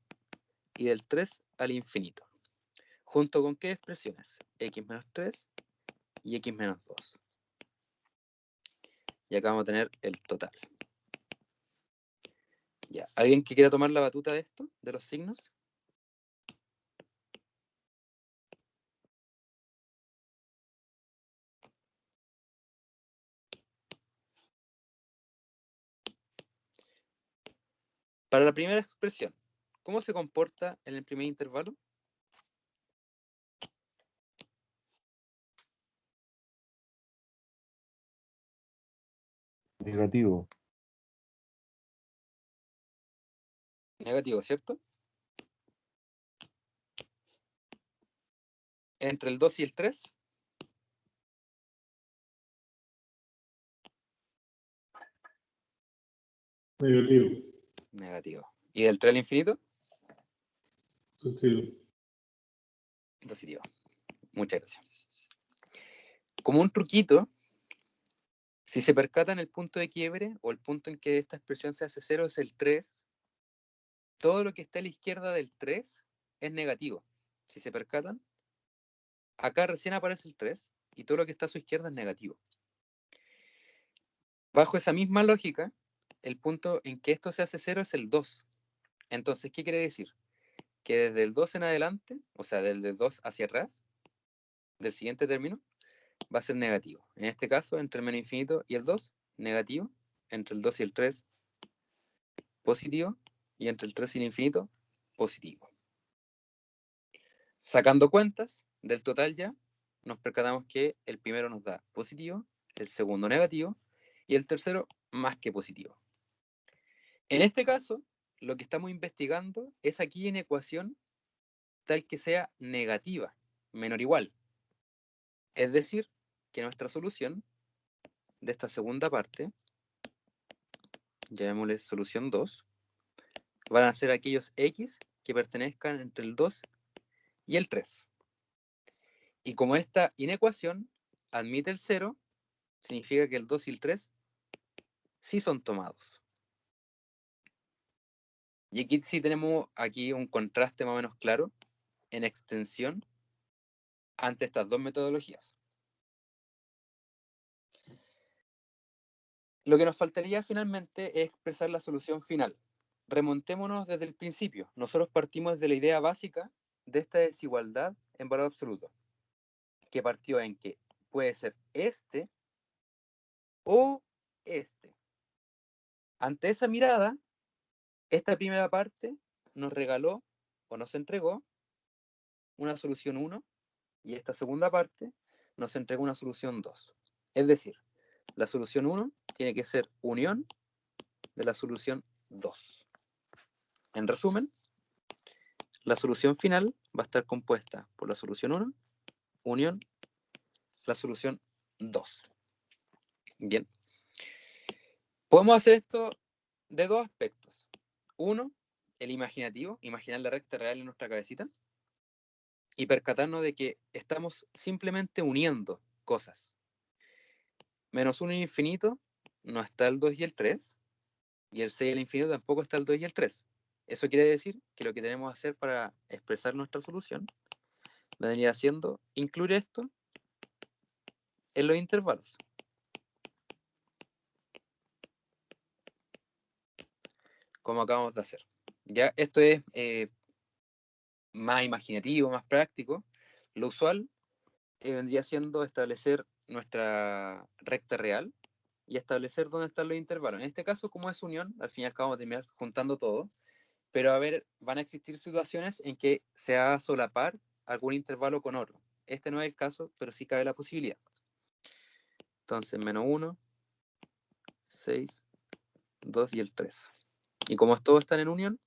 y del 3 al infinito. ¿Junto con qué expresiones? X menos 3 y X menos 2. Y acá vamos a tener el total. Ya. ¿Alguien que quiera tomar la batuta de esto, de los signos? Para la primera expresión, ¿cómo se comporta en el primer intervalo? Negativo. Negativo, ¿cierto? Entre el 2 y el 3, Negativo. negativo. ¿Y del 3 al infinito? Positivo. Positivo. Muchas gracias. Como un truquito, si se percatan el punto de quiebre o el punto en que esta expresión se hace 0 es el 3, todo lo que está a la izquierda del 3 es negativo. Si se percatan, acá recién aparece el 3 y todo lo que está a su izquierda es negativo. Bajo esa misma lógica, el punto en que esto se hace 0 es el 2. Entonces, ¿qué quiere decir? Que desde el 2 en adelante, o sea, desde el 2 hacia atrás, del siguiente término, va a ser negativo. En este caso, entre el menos infinito y el 2, negativo. Entre el 2 y el 3, positivo. Y entre el 3 y el infinito, positivo. Sacando cuentas del total ya, nos percatamos que el primero nos da positivo, el segundo negativo y el tercero más que positivo. En este caso, lo que estamos investigando es aquí en ecuación tal que sea negativa, menor o igual. Es decir, que nuestra solución de esta segunda parte, llamémosle solución 2, van a ser aquellos x que pertenezcan entre el 2 y el 3. Y como esta inecuación admite el 0, significa que el 2 y el 3 sí son tomados. Y aquí sí tenemos aquí un contraste más o menos claro en extensión ante estas dos metodologías. Lo que nos faltaría finalmente es expresar la solución final. Remontémonos desde el principio. Nosotros partimos de la idea básica de esta desigualdad en valor absoluto, que partió en que puede ser este o este. Ante esa mirada, esta primera parte nos regaló o nos entregó una solución 1 y esta segunda parte nos entregó una solución 2. Es decir, la solución 1 tiene que ser unión de la solución 2. En resumen, la solución final va a estar compuesta por la solución 1, unión, la solución 2. Bien. Podemos hacer esto de dos aspectos. Uno, el imaginativo, imaginar la recta real en nuestra cabecita y percatarnos de que estamos simplemente uniendo cosas. Menos 1 infinito no está el 2 y el 3, y el 6 y el infinito tampoco está el 2 y el 3. Eso quiere decir que lo que tenemos que hacer para expresar nuestra solución vendría siendo incluir esto en los intervalos. Como acabamos de hacer. Ya esto es más imaginativo, más práctico. Lo usual vendría siendo establecer nuestra recta real y establecer dónde están los intervalos. En este caso, como es unión, al fin y al cabo vamos a terminar juntando todo, pero a ver, van a existir situaciones en que se haga solapar algún intervalo con otro. Este no es el caso, pero sí cabe la posibilidad. Entonces, menos 1, 6, 2 y el 3. Y como todos están en unión,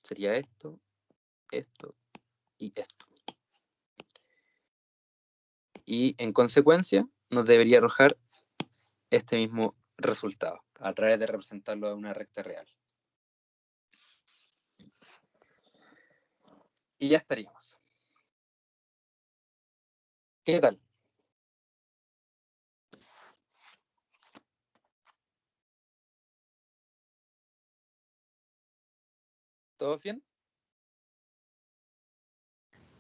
sería esto, esto y esto. Y en consecuencia, nos debería arrojar este mismo resultado, a través de representarlo en una recta real. Y ya estaríamos. ¿Qué tal? ¿Todo bien?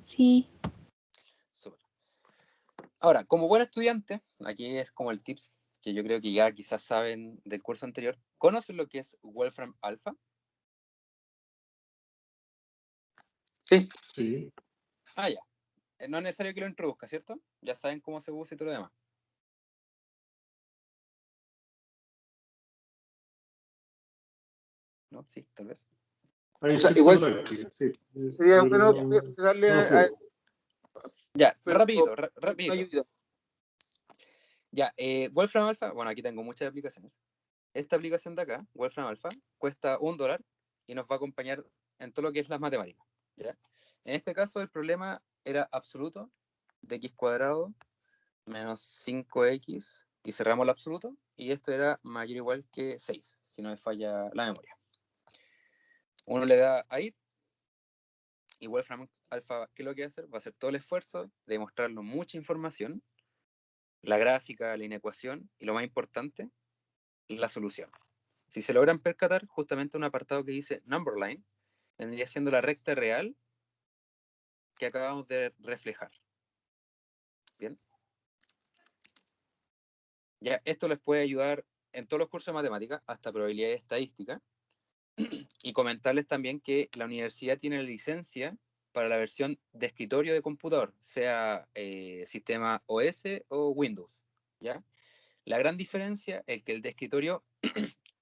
Sí. Súper. Ahora, como buen estudiante, aquí es como el tips que yo creo que ya quizás saben del curso anterior. ¿Conocen lo que es Wolfram Alpha? Sí, Sí. Ah, ya. No es necesario que lo introduzca, ¿cierto? Ya saben cómo se usa y todo lo demás. ¿No? Sí, tal vez. Hay O sea, cierta igual práctica, sí. sería Pero bueno no, darle no a, fluido. Ya, pero rapidito, una rapidito. ayuda. Ya, Wolfram Alpha, bueno, aquí tengo muchas aplicaciones. Esta aplicación de acá, Wolfram Alpha, cuesta $1 y nos va a acompañar en todo lo que es las matemáticas. ¿Ya? En este caso, el problema era absoluto de x cuadrado menos 5x y cerramos el absoluto, y esto era mayor o igual que 6, si no me falla la memoria. Uno le da a ir, y Wolfram Alpha, ¿qué es lo que va a hacer? Va a hacer todo el esfuerzo de mostrarnos mucha información, la gráfica, la inecuación, y lo más importante, la solución. Si se logran percatar, justamente un apartado que dice number line vendría siendo la recta real que acabamos de reflejar. Bien. Ya, esto les puede ayudar en todos los cursos de matemáticas, hasta probabilidad y estadística. Y comentarles también que la universidad tiene la licencia para la versión de escritorio de computador, sea sistema OS o Windows. ¿Ya? La gran diferencia es que el de escritorio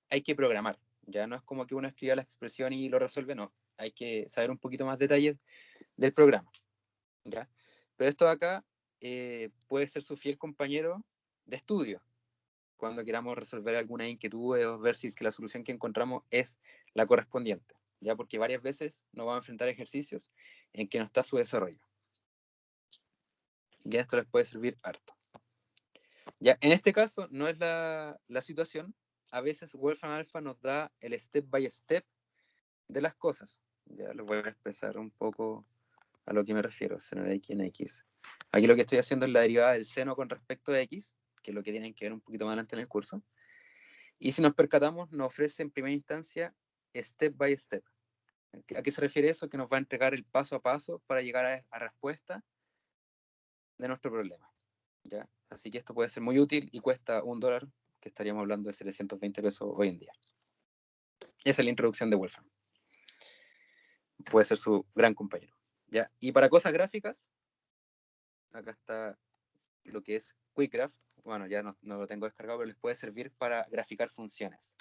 hay que programar. Ya no es como que uno escriba la expresión y lo resuelve, no. Hay que saber un poquito más detalles del programa. ¿Ya? Pero esto de acá puede ser su fiel compañero de estudio cuando queramos resolver alguna inquietud o ver si que la solución que encontramos es la correspondiente, ¿ya? Porque varias veces nos vamos a enfrentar a ejercicios en que no está su desarrollo. Ya esto les puede servir harto. Ya, en este caso no es la situación. A veces Wolfram Alpha nos da el step by step de las cosas. Ya les voy a expresar un poco a lo que me refiero, seno de x en x. Aquí lo que estoy haciendo es la derivada del seno con respecto a x, que es lo que tienen que ver un poquito más adelante en el curso. Y si nos percatamos, nos ofrece en primera instancia step by step. ¿A qué se refiere eso? Que nos va a entregar el paso a paso para llegar a respuesta de nuestro problema. ¿Ya? Así que esto puede ser muy útil y cuesta $1, que estaríamos hablando de 720 pesos hoy en día. Esa es la introducción de Wolfram. Puede ser su gran compañero. ¿Ya? Y para cosas gráficas, acá está lo que es QuickGraph. Bueno, ya no lo tengo descargado, pero les puede servir para graficar funciones,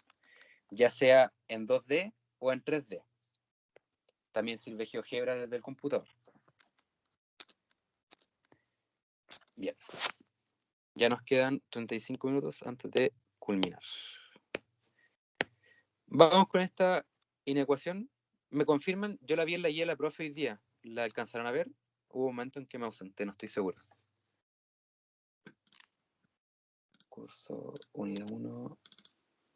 ya sea en 2D o en 3D. También sirve GeoGebra desde el computador. Bien. Ya nos quedan 35 minutos antes de culminar. Vamos con esta inecuación. ¿Me confirman? Yo la vi en la guía de la profe hoy día. ¿La alcanzaron a ver? Hubo un momento en que me ausenté, no estoy seguro. Curso unidad 1,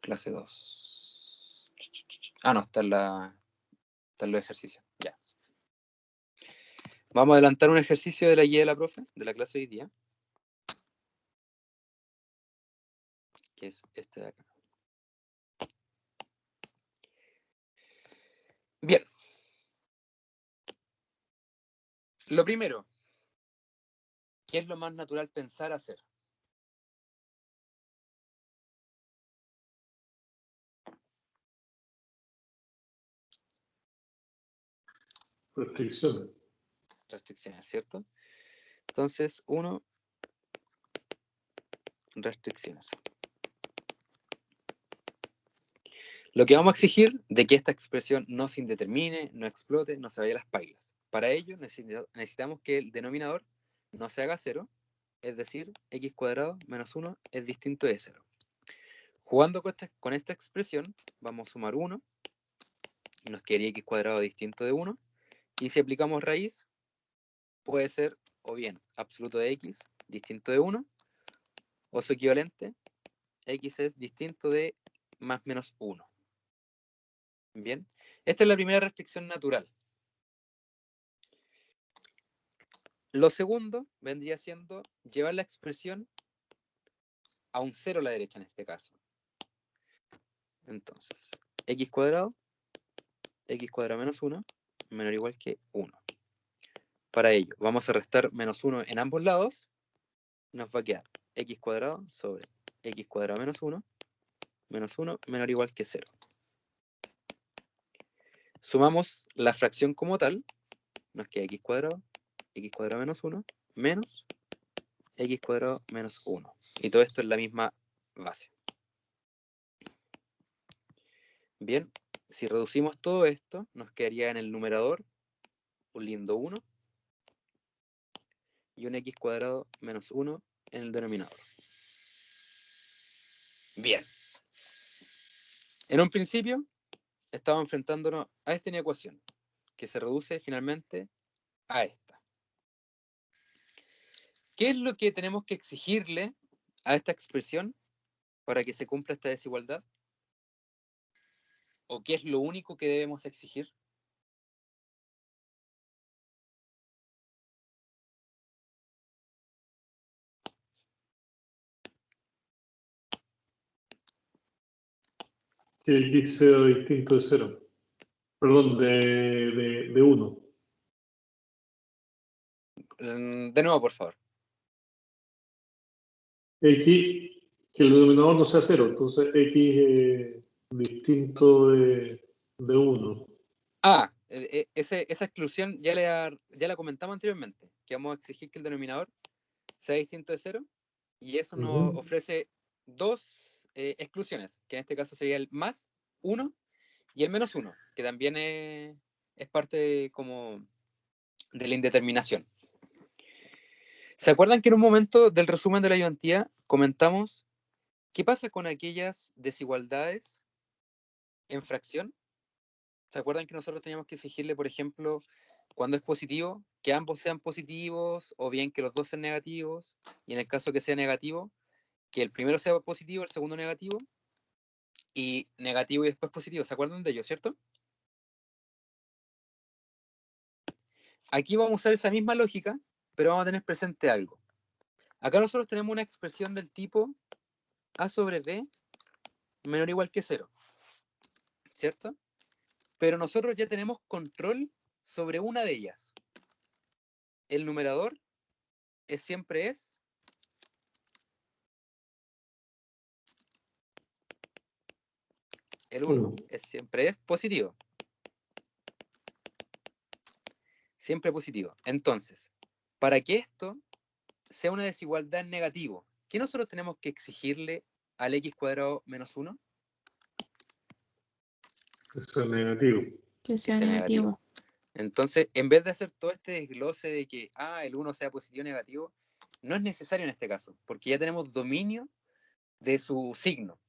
clase 2. Ah, no, están los ejercicios. Ya. Vamos a adelantar un ejercicio de la guía de la profe, de la clase de hoy día, que es este de acá. Bien. Lo primero, ¿qué es lo más natural pensar hacer? Restricciones. Restricciones, ¿cierto? Entonces, 1, restricciones. Lo que vamos a exigir de que esta expresión no se indetermine, no explote, no se vaya a las pailas. Para ello necesitamos que el denominador no se haga 0, es decir, x cuadrado menos 1 es distinto de 0. Jugando con esta expresión, vamos a sumar 1, y nos quedaría x cuadrado distinto de 1, y si aplicamos raíz, puede ser o bien absoluto de x distinto de 1, o su equivalente, x es distinto de más menos 1. Bien, esta es la primera restricción natural. Lo segundo vendría siendo llevar la expresión a un 0 a la derecha en este caso. Entonces, x cuadrado x cuadrado menos 1 menor o igual que 1. Para ello, vamos a restar menos 1 en ambos lados. Nos va a quedar x cuadrado sobre x cuadrado menos 1 menor o igual que 0. Sumamos la fracción como tal. Nos queda x cuadrado menos 1 menos x cuadrado menos 1. Y todo esto es la misma base. Bien, si reducimos todo esto, nos quedaría en el numerador un lindo 1 y un x cuadrado menos 1 en el denominador. Bien. En un principio, estamos enfrentándonos a esta inecuación, que se reduce finalmente a esta. ¿Qué es lo que tenemos que exigirle a esta expresión para que se cumpla esta desigualdad? ¿O qué es lo único que debemos exigir? Que x sea distinto de 0. Perdón, de 1. De nuevo, por favor. X, que el denominador no sea 0. Entonces x distinto de 1. Ah, esa exclusión ya la comentamos anteriormente, que vamos a exigir que el denominador sea distinto de 0, y eso nos ofrece dos exclusiones, que en este caso sería el más 1 y el menos 1, que también es parte como de la indeterminación. ¿Se acuerdan que en un momento del resumen de la ayudantía comentamos qué pasa con aquellas desigualdades en fracción? ¿Se acuerdan que nosotros teníamos que exigirle, por ejemplo, cuando es positivo, que ambos sean positivos, o bien que los dos sean negativos, y en el caso que sea negativo, que el primero sea positivo, el segundo negativo, y negativo y después positivo? ¿Se acuerdan de ello, cierto? Aquí vamos a usar esa misma lógica, pero vamos a tener presente algo. Acá nosotros tenemos una expresión del tipo a sobre b menor o igual que 0, ¿cierto? Pero nosotros ya tenemos control sobre una de ellas. El numerador siempre es el 1, siempre es positivo. Siempre positivo. Entonces, para que esto sea una desigualdad en negativo, ¿qué nosotros tenemos que exigirle al x cuadrado menos 1? Eso es negativo. Que Que sea negativo. Entonces, en vez de hacer todo este desglose de que el 1 sea positivo o negativo, no es necesario en este caso, porque ya tenemos dominio de su signo,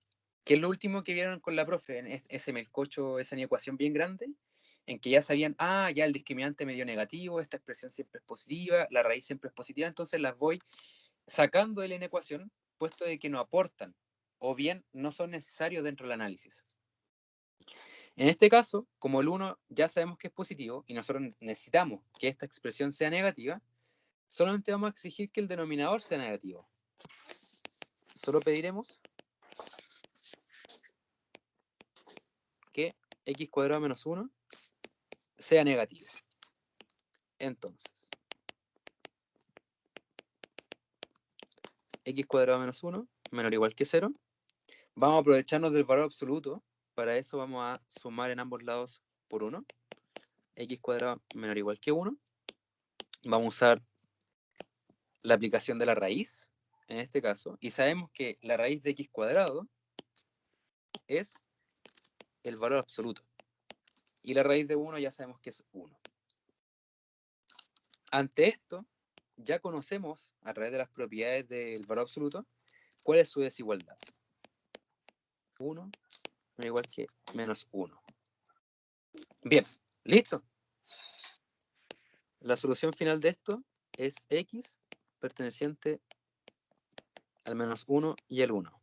que es lo último que vieron con la profe, en ese melcocho, esa ecuación bien grande, en que ya sabían, ya el discriminante me dio negativo, esta expresión siempre es positiva, la raíz siempre es positiva, entonces las voy sacando de la inecuación, puesto de que no aportan, o bien no son necesarios dentro del análisis. En este caso, como el 1 ya sabemos que es positivo, y nosotros necesitamos que esta expresión sea negativa, solamente vamos a exigir que el denominador sea negativo. Solo pediremos que x cuadrado menos 1 sea negativo. Entonces, x cuadrado menos 1 menor o igual que 0. Vamos a aprovecharnos del valor absoluto. Para eso vamos a sumar en ambos lados por 1. X cuadrado menor o igual que 1. Vamos a usar la aplicación de la raíz, en este caso, y sabemos que la raíz de x cuadrado es el valor absoluto. Y la raíz de 1 ya sabemos que es 1. Ante esto, ya conocemos, a través de las propiedades del valor absoluto, cuál es su desigualdad. 1 no igual que menos 1. Bien, listo. La solución final de esto es x perteneciente al menos 1 y el 1.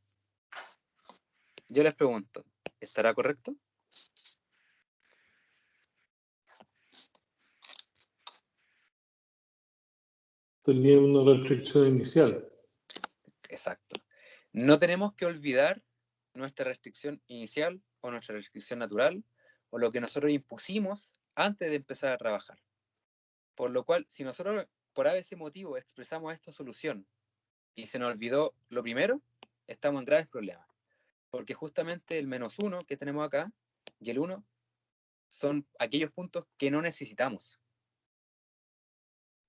Yo les pregunto, ¿estará correcto? Tenía una restricción inicial. Exacto. No tenemos que olvidar nuestra restricción inicial o nuestra restricción natural o lo que nosotros impusimos antes de empezar a trabajar. Por lo cual, si nosotros por ese motivo expresamos esta solución y se nos olvidó lo primero, estamos en graves problemas. Porque justamente el -1 que tenemos acá y el 1 son aquellos puntos que no necesitamos.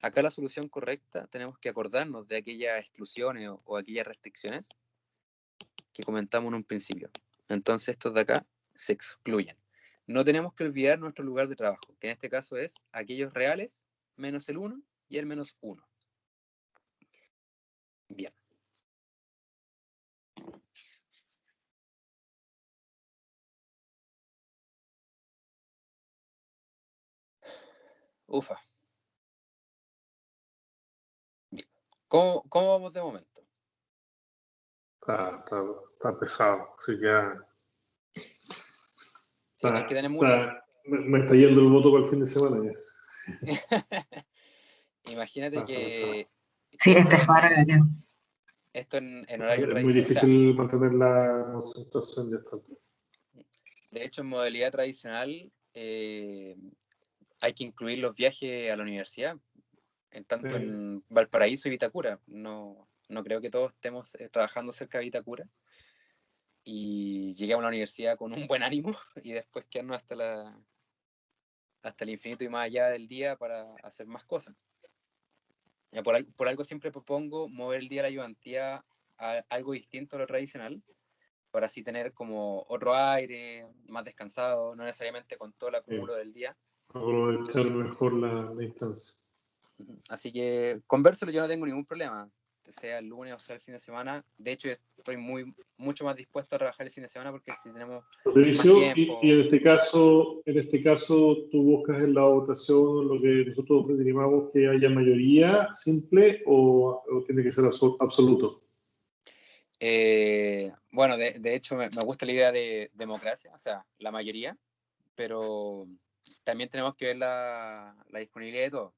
Acá la solución correcta tenemos que acordarnos de aquellas exclusiones o aquellas restricciones que comentamos en un principio. Entonces estos de acá se excluyen. No tenemos que olvidar nuestro lugar de trabajo, que en este caso es aquellos reales menos el 1 y el -1. Bien. Ufa. Bien. ¿Cómo vamos de momento? Está pesado, así que ya Sí, hay que tener mucho. me está yendo el voto para el fin de semana ya. Imagínate que Sí, es esto pesado el horario. esto en horario Es muy tradicional, o sea, difícil mantener la concentración ya está. de hecho en modalidad tradicional hay que incluir los viajes a la universidad, tanto en Valparaíso y Vitacura. No creo que todos estemos trabajando cerca de Vitacura y lleguemos a la universidad con un buen ánimo y después quedarnos hasta el infinito y más allá del día para hacer más cosas. Ya, por algo siempre propongo mover el día de la ayudantía a algo distinto a lo tradicional, para así tener como otro aire, más descansado, no necesariamente con todo el acúmulo del día. Aprovechar mejor la instancia. Así que convérselo, yo no tengo ningún problema, sea el lunes o sea el fin de semana. De hecho, estoy mucho más dispuesto a trabajar el fin de semana porque si tenemos Patricio, más tiempo. y en este caso, tú buscas en la votación lo que nosotros determinamos que haya mayoría simple o tiene que ser absoluto. Bueno, de hecho me gusta la idea de democracia, o sea, la mayoría, pero también tenemos que ver la disponibilidad de todo.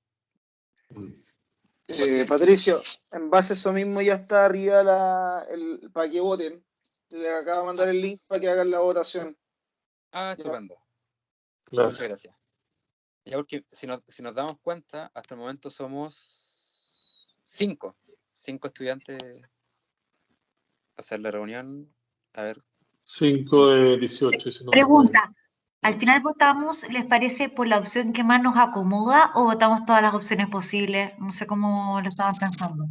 Patricio, en base a eso mismo ya está arriba para que voten. Les acabo de mandar el link para que hagan la votación. Ah, estupendo. Claro. Muchas gracias. Ya, porque si nos damos cuenta, hasta el momento somos 5 estudiantes. O sea, en la reunión, a ver. 5 de 18. Si no Pregunta, ¿al final votamos, les parece, por la opción que más nos acomoda o votamos todas las opciones posibles? No sé cómo lo estaban pensando.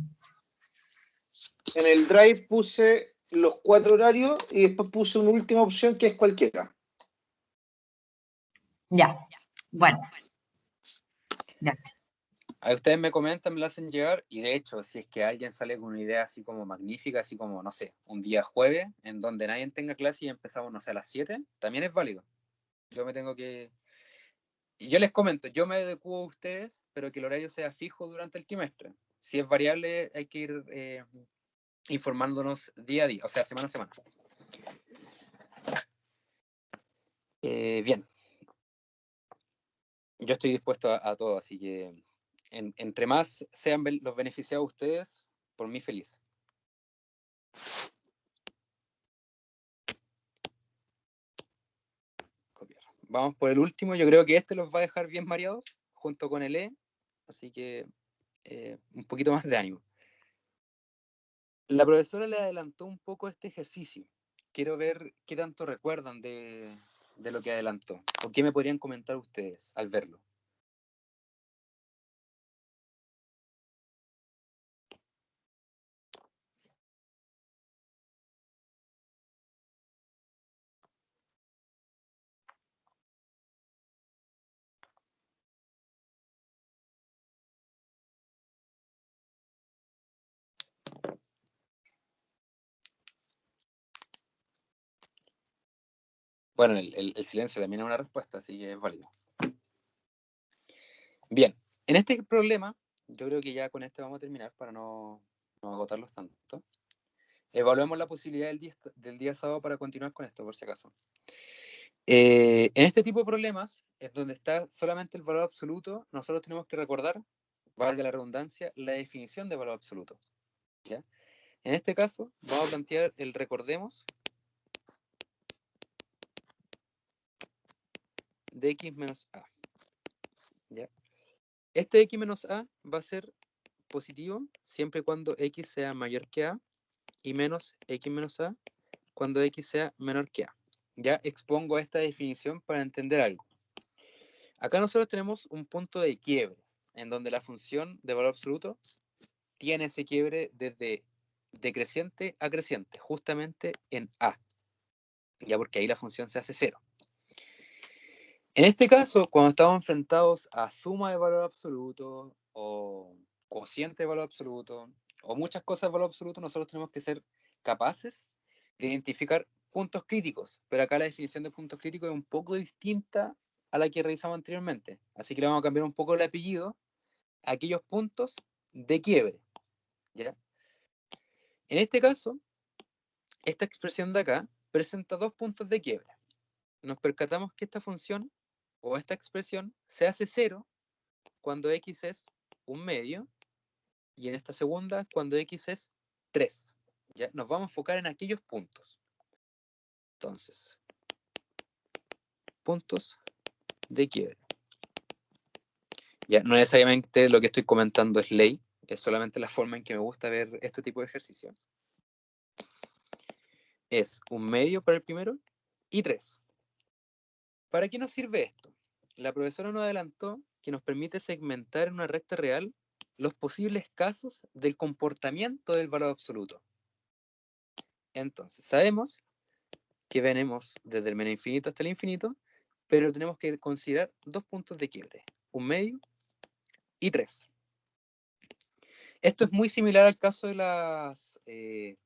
En el Drive puse los 4 horarios y después puse una última opción que es cualquiera. Ya, bueno. Ya. A ustedes me comentan, me la hacen llegar, y de hecho, si es que alguien sale con una idea así como magnífica, así como, no sé, un día jueves, en donde nadie tenga clase y empezamos, no sé, a las 7, también es válido. Yo me tengo que... Y yo les comento, yo me adecuo a ustedes, pero que el horario sea fijo durante el trimestre. Si es variable, hay que ir informándonos día a día, o sea, semana a semana. Bien. Yo estoy dispuesto a todo, así que entre más sean los beneficiados ustedes, por mí feliz. Copiar. Vamos por el último, yo creo que este los va a dejar bien mareados, junto con el E, así que un poquito más de ánimo. La profesora le adelantó un poco este ejercicio. Quiero ver qué tanto recuerdan de lo que adelantó. ¿O qué me podrían comentar ustedes al verlo? Bueno, el silencio también es una respuesta, así que es válido. Bien, en este problema, yo creo que ya con este vamos a terminar para no agotarlos tanto. Evaluemos la posibilidad del día sábado para continuar con esto, por si acaso. En este tipo de problemas, en donde está solamente el valor absoluto, nosotros tenemos que recordar, valga la redundancia, la definición de valor absoluto. ¿Ya? En este caso, vamos a plantear el recordemos de x menos a. ¿Ya? Este x menos a va a ser positivo siempre y cuando x sea mayor que a y menos x menos a cuando x sea menor que a. Ya expongo esta definición para entender algo. Acá nosotros tenemos un punto de quiebre en donde la función de valor absoluto tiene ese quiebre desde decreciente a creciente, justamente en a. Ya porque ahí la función se hace 0. En este caso, cuando estamos enfrentados a suma de valor absoluto o cociente de valor absoluto o muchas cosas de valor absoluto, nosotros tenemos que ser capaces de identificar puntos críticos, pero acá la definición de puntos críticos es un poco distinta a la que revisamos anteriormente, así que le vamos a cambiar un poco el apellido a aquellos puntos de quiebre, ¿ya? En este caso, esta expresión de acá presenta dos puntos de quiebre. Nos percatamos que esta función o esta expresión se hace 0 cuando x es un medio y en esta segunda cuando x es 3. ¿Ya? Nos vamos a enfocar en aquellos puntos. Entonces, puntos de quiebre. Ya, no necesariamente lo que estoy comentando es ley, es solamente la forma en que me gusta ver este tipo de ejercicio. Es un medio para el primero y 3. ¿Para qué nos sirve esto? La profesora nos adelantó que nos permite segmentar en una recta real los posibles casos del comportamiento del valor absoluto. Entonces, sabemos que venimos desde el menos infinito hasta el infinito, pero tenemos que considerar dos puntos de quiebre, un medio y 3. Esto es muy similar al caso de las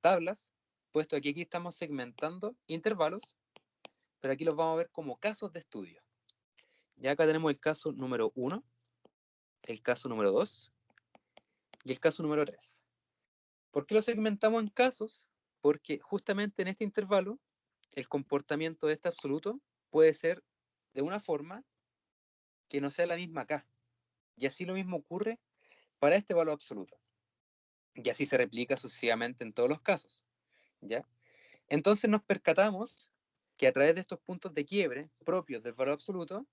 tablas, puesto que aquí estamos segmentando intervalos, pero aquí los vamos a ver como casos de estudio. Ya acá tenemos el caso número 1, el caso número 2 y el caso número 3. ¿Por qué lo segmentamos en casos? Porque justamente en este intervalo el comportamiento de este absoluto puede ser de una forma que no sea la misma acá. Y así lo mismo ocurre para este valor absoluto. Y así se replica sucesivamente en todos los casos. ¿Ya? Entonces nos percatamos que a través de estos puntos de quiebre propios del valor absoluto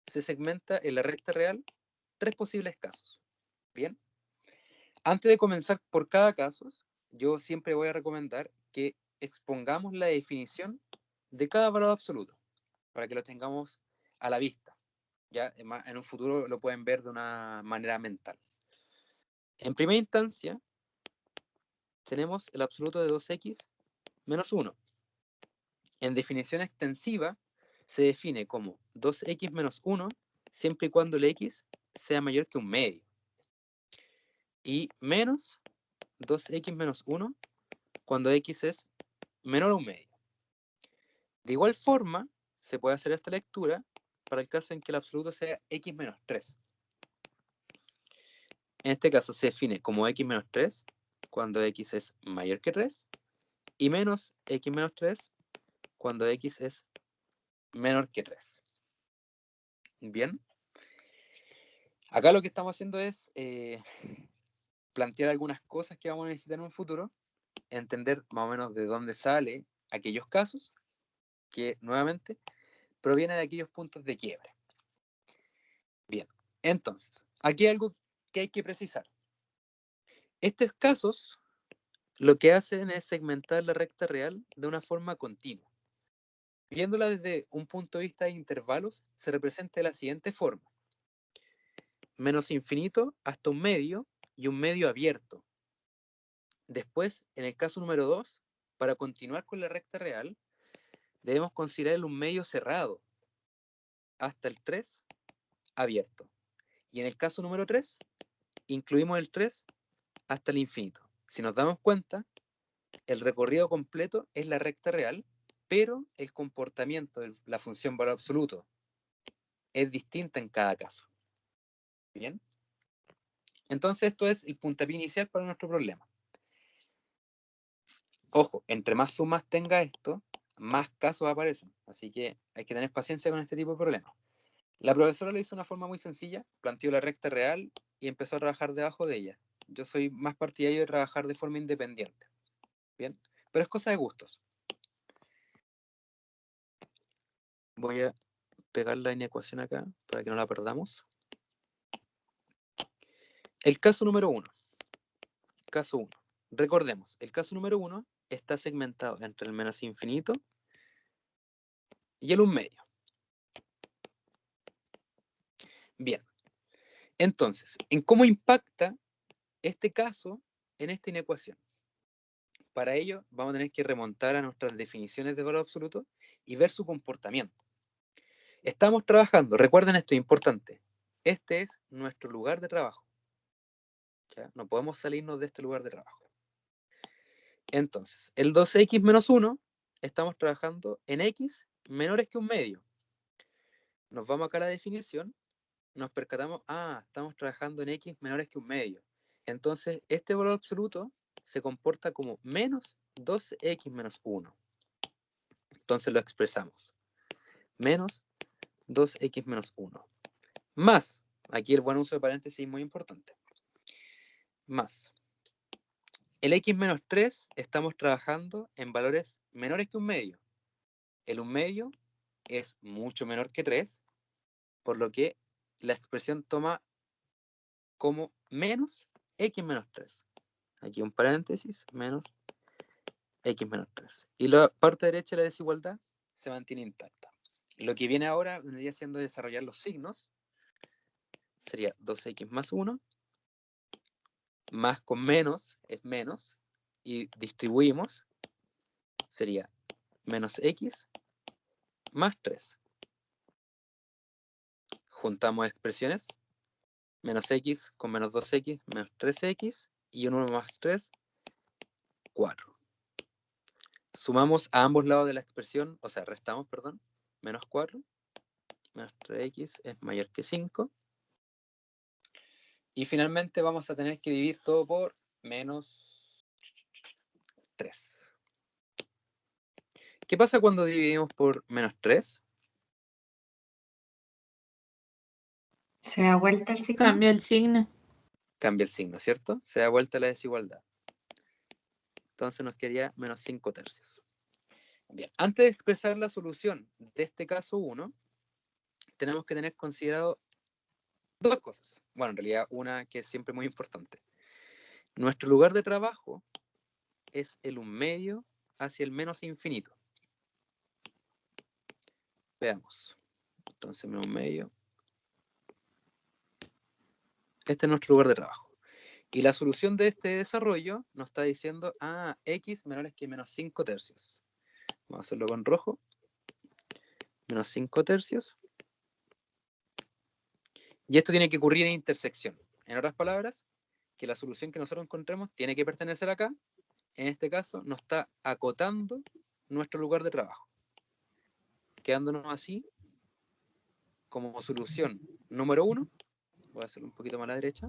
se segmenta en la recta real 3 posibles casos. Bien. Antes de comenzar por cada caso, yo siempre voy a recomendar que expongamos la definición de cada valor absoluto para que lo tengamos a la vista. Ya en un futuro lo pueden ver de una manera mental. En primera instancia, tenemos el absoluto de 2x menos 1. En definición extensiva, se define como 2x menos 1 siempre y cuando el x sea mayor que un medio. Y menos 2x menos 1 cuando x es menor a un medio. De igual forma, se puede hacer esta lectura para el caso en que el absoluto sea x menos 3. En este caso se define como x menos 3 cuando x es mayor que 3 y menos x menos 3 cuando x es menor que 3. Bien. Acá lo que estamos haciendo es plantear algunas cosas que vamos a necesitar en un futuro, entender más o menos de dónde sale aquellos casos que, nuevamente, provienen de aquellos puntos de quiebre. Bien, entonces, aquí hay algo que hay que precisar. Estos casos lo que hacen es segmentar la recta real de una forma continua. Viéndola desde un punto de vista de intervalos, se representa de la siguiente forma. Menos infinito hasta un medio y un medio abierto. Después, en el caso número 2, para continuar con la recta real, debemos considerar un medio cerrado hasta el 3 abierto. Y en el caso número 3, incluimos el 3 hasta el infinito. Si nos damos cuenta, el recorrido completo es la recta real, pero el comportamiento de la función valor absoluto es distinta en cada caso. Bien. Entonces esto es el puntapié inicial para nuestro problema. Ojo, entre más sumas tenga esto, más casos aparecen. Así que hay que tener paciencia con este tipo de problemas. La profesora lo hizo de una forma muy sencilla, planteó la recta real y empezó a trabajar debajo de ella. Yo soy más partidario de trabajar de forma independiente. Bien, pero es cosa de gustos. Voy a pegar la inecuación acá para que no la perdamos. El caso número 1. Caso 1. Recordemos, el caso número 1 está segmentado entre el menos infinito y el 1/2. Bien. Entonces, ¿en cómo impacta este caso en esta inecuación? Para ello, vamos a tener que remontar a nuestras definiciones de valor absoluto y ver su comportamiento. Estamos trabajando, recuerden esto es importante, este es nuestro lugar de trabajo. ¿Ya? No podemos salirnos de este lugar de trabajo. Entonces, el 2x menos 1, estamos trabajando en x menores que 1/2. Nos vamos acá a la definición, nos percatamos, estamos trabajando en x menores que 1/2. Entonces, este valor absoluto se comporta como menos 2x menos 1. Entonces lo expresamos. Menos 2x menos 1. Más, aquí el buen uso de paréntesis es muy importante. Más. El x menos 3 estamos trabajando en valores menores que 1/2. El 1/2 es mucho menor que 3, por lo que la expresión toma como menos x menos 3. Aquí un paréntesis, menos x menos 3. Y la parte derecha de la desigualdad se mantiene intacta. Lo que viene ahora vendría siendo desarrollar los signos. Sería 2x más 1, más con menos es menos, y distribuimos, sería menos x más 3. Juntamos expresiones, menos x con menos 2x, menos 3x, y un 1 más 3, 4. Sumamos a ambos lados de la expresión, o sea, restamos, perdón, menos 4, menos 3x es mayor que 5, y finalmente vamos a tener que dividir todo por menos 3. ¿Qué pasa cuando dividimos por menos 3? ¿Se da vuelta el signo? Cambia el signo. Cambia el signo, ¿cierto? Se da vuelta la desigualdad. Entonces nos quedaría menos 5 tercios. Bien, antes de expresar la solución de este caso 1, tenemos que tener considerado dos cosas. Bueno, en realidad una que es siempre muy importante. Nuestro lugar de trabajo es el 1/2 hacia el menos infinito. Veamos. Entonces, menos 1/2. Este es nuestro lugar de trabajo. Y la solución de este desarrollo nos está diciendo, x menores que menos 5 tercios. Vamos a hacerlo con rojo. Menos 5 tercios. Y esto tiene que ocurrir en intersección. En otras palabras, que la solución que nosotros encontremos tiene que pertenecer acá. En este caso, nos está acotando nuestro lugar de trabajo. Quedándonos así como solución número 1. Voy a hacerlo un poquito más a la derecha.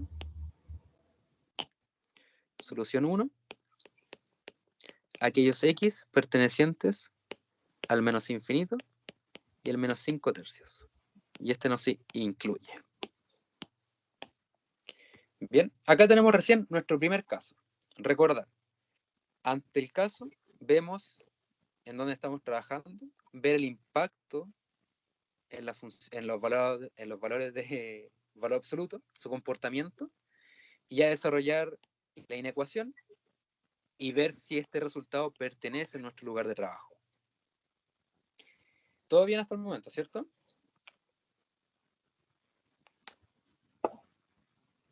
Solución 1. Aquellos x pertenecientes al menos infinito y el menos 5 tercios. Y este nos incluye. Bien, acá tenemos recién nuestro primer caso. Recordad, ante el caso, vemos en dónde estamos trabajando, ver el impacto en los valores de valor absoluto, su comportamiento, y ya desarrollar la inecuación y ver si este resultado pertenece a nuestro lugar de trabajo. Todo bien hasta el momento, ¿cierto?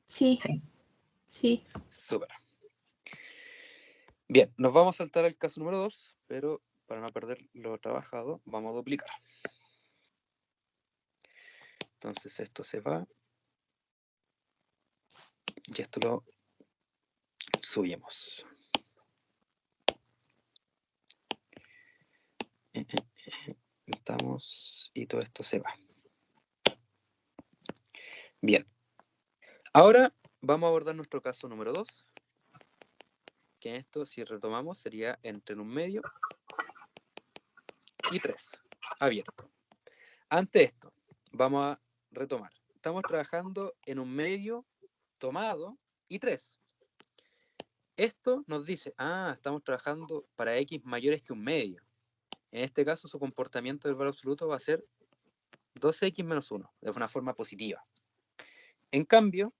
Sí. Sí. Súper. Bien, nos vamos a saltar al caso número 2, pero para no perder lo trabajado, vamos a duplicar. Entonces esto se va. Y esto lo subimos. Estamos y todo esto se va. Bien. Ahora vamos a abordar nuestro caso número 2. Que en esto, si retomamos, sería entre 1/2 y 3. Abierto. Ante esto, vamos a retomar. Estamos trabajando en 1/2 tomado y 3. Esto nos dice, estamos trabajando para x mayores que 1/2. En este caso, su comportamiento del valor absoluto va a ser 2x menos 1, de una forma positiva. En cambio,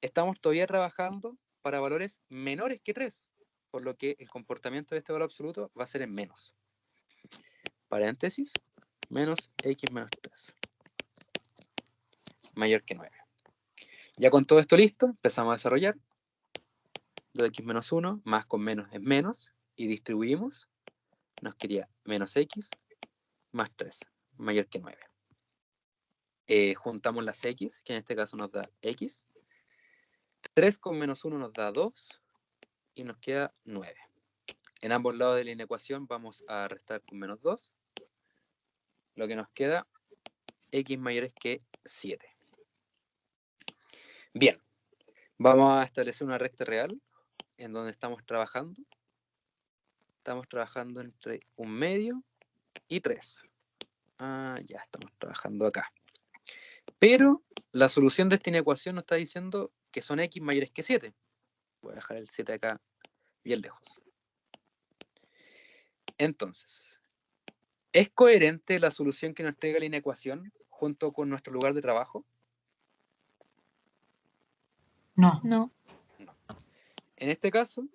estamos todavía trabajando para valores menores que 3, por lo que el comportamiento de este valor absoluto va a ser en menos. Paréntesis, menos x menos 3. Mayor que 9. Ya con todo esto listo, empezamos a desarrollar. 2x menos 1, más con menos es menos, y distribuimos, nos quedaría menos x más 3, mayor que 9. Juntamos las x, que en este caso nos da x. 3 con menos 1 nos da 2, y nos queda 9. En ambos lados de la inecuación vamos a restar con menos 2, lo que nos queda x mayores que 7. Bien, vamos a establecer una recta real en donde estamos trabajando. Estamos trabajando entre 1/2 y 3. Ya estamos trabajando acá. Pero la solución de esta inecuación nos está diciendo que son x mayores que 7. Voy a dejar el 7 acá bien lejos. Entonces, ¿es coherente la solución que nos entrega la inecuación junto con nuestro lugar de trabajo? No. No. En este caso,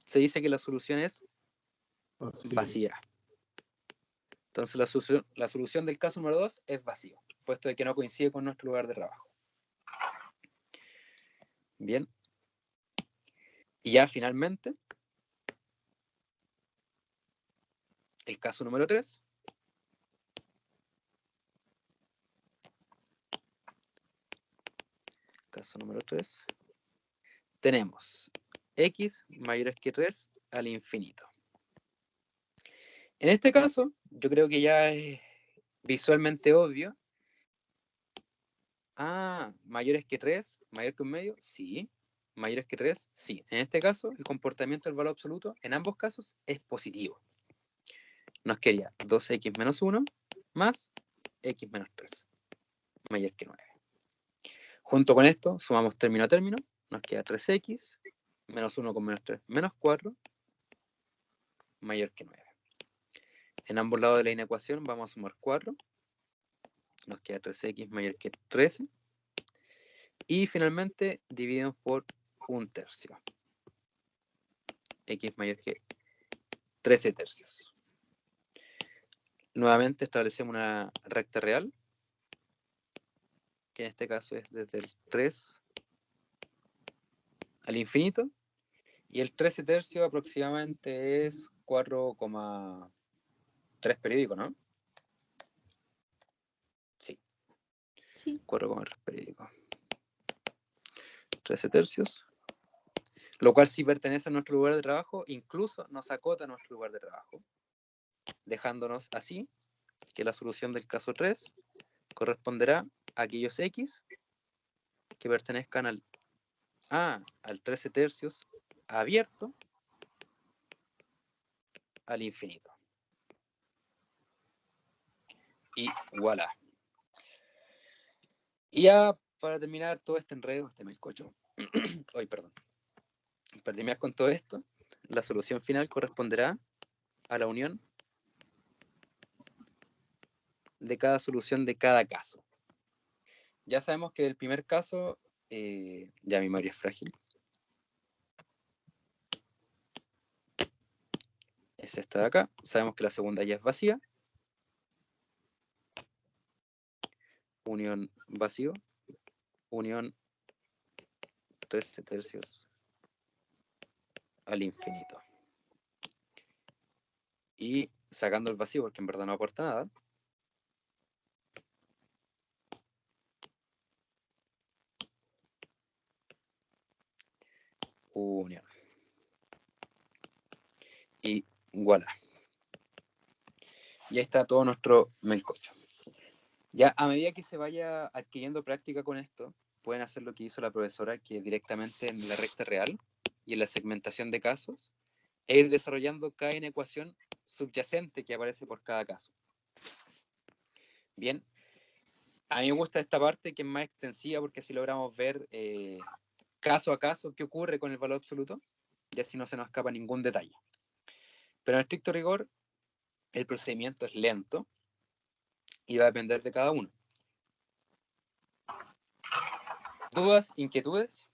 se dice que la solución es Así. vacía. Entonces la solución del caso número 2 es vacío, puesto de que no coincide con nuestro lugar de trabajo. Bien. Y ya finalmente, el caso número 3. Caso número 3. Tenemos x mayores que 3 al infinito. En este caso, yo creo que ya es visualmente obvio. Mayores que 3, mayor que 1/2, sí. Mayores que 3, sí. En este caso, el comportamiento del valor absoluto, en ambos casos, es positivo. Nos quedaría 2x menos 1 más x menos 3, mayor que 9. Junto con esto, sumamos término a término, nos queda 3x, menos 1 con menos 3, menos 4, mayor que 9. En ambos lados de la inecuación vamos a sumar 4, nos queda 3x mayor que 13, y finalmente dividimos por 1/3. X mayor que 13 tercios. Nuevamente establecemos una recta real, que en este caso es desde el 3 al infinito, y el 13 tercios aproximadamente es 4,3 periódico, ¿no? Sí. Sí. 4,3 periódico. 13 tercios. Lo cual sí pertenece a nuestro lugar de trabajo, incluso nos acota a nuestro lugar de trabajo, dejándonos así que la solución del caso 3 corresponderá a aquellos x que pertenezcan al 13 tercios abierto al infinito. Y voilà. Y ya para terminar todo este enredo, este melcocho, perdón. Para terminar con todo esto, la solución final corresponderá a la unión de cada solución de cada caso. Ya sabemos que del primer caso, ya mi memoria es frágil. Es esta de acá. Sabemos que la segunda ya es vacía. Unión vacío. Unión 13 tercios al infinito. Y sacando el vacío, porque en verdad no aporta nada. Unión. Y voilà. Ya está todo nuestro melcocho. Ya a medida que se vaya adquiriendo práctica con esto, pueden hacer lo que hizo la profesora, que directamente en la recta real y en la segmentación de casos, e ir desarrollando cada inecuación subyacente que aparece por cada caso. Bien, a mí me gusta esta parte que es más extensiva, porque así logramos ver caso a caso qué ocurre con el valor absoluto, y así no se nos escapa ningún detalle. Pero en estricto rigor, el procedimiento es lento, y va a depender de cada uno. ¿Dudas? ¿Inquietudes?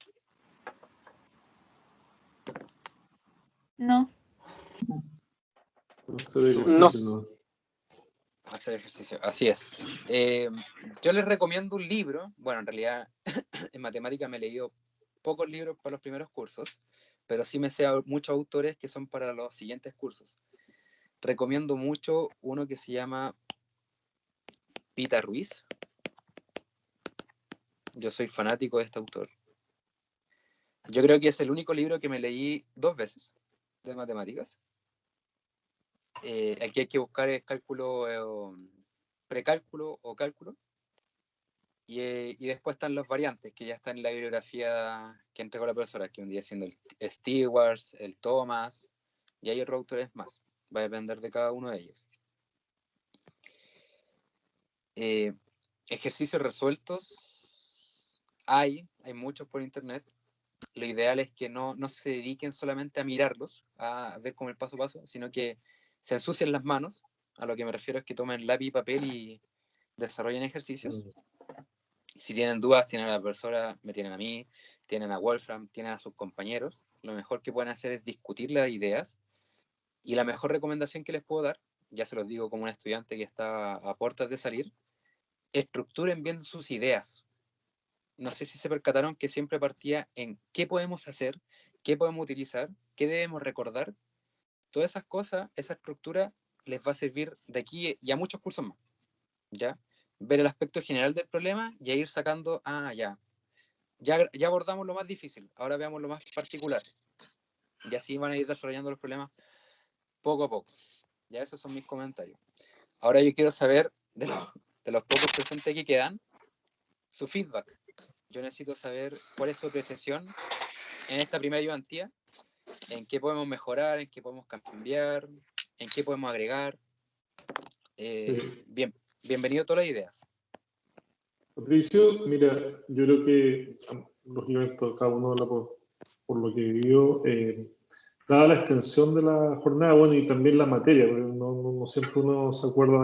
No. Hacer ejercicio, ¿no? Hacer ejercicio, así es. Yo les recomiendo un libro. Bueno, en realidad en matemática me he leído pocos libros para los primeros cursos, pero sí me sé muchos autores que son para los siguientes cursos. Recomiendo mucho uno que se llama Pita Ruiz. Yo soy fanático de este autor. Yo creo que es el único libro que me leí 2 veces de matemáticas. El que hay que buscar es cálculo, precálculo o cálculo. Y después están las variantes, que ya están en la bibliografía que entregó la profesora, que un día siendo el Stewart, el Thomas, y hay otros autores más. Va a depender de cada uno de ellos. Ejercicios resueltos hay muchos por internet. Lo ideal es que no se dediquen solamente a mirarlos, a ver como el paso a paso, sino que se ensucien las manos. A lo que me refiero es que tomen lápiz y papel y desarrollen ejercicios. Si tienen dudas, tienen a la profesora, me tienen a mí, tienen a Wolfram, tienen a sus compañeros. Lo mejor que pueden hacer es discutir las ideas. Y la mejor recomendación que les puedo dar, ya se los digo como un estudiante que está a puertas de salir, estructuren bien sus ideas. No sé si se percataron que siempre partía en qué podemos hacer, qué podemos utilizar, qué debemos recordar. Todas esas cosas, esa estructura les va a servir de aquí y a muchos cursos más. ¿Ya? Ver el aspecto general del problema y a ir sacando, ya abordamos lo más difícil, ahora veamos lo más particular. Y así van a ir desarrollando los problemas poco a poco. Ya esos son mis comentarios. Ahora yo quiero saber, de los pocos presentes que quedan, su feedback. Yo necesito saber cuál es su apreciación en esta primera ayudantía, en qué podemos mejorar, en qué podemos cambiar, en qué podemos agregar. Sí. Bienvenido a todas las ideas. Patricio, mira, yo creo que, lógicamente, cada uno habla por lo que vivió. Dada la extensión de la jornada, bueno, y también la materia, porque no siempre uno se acuerda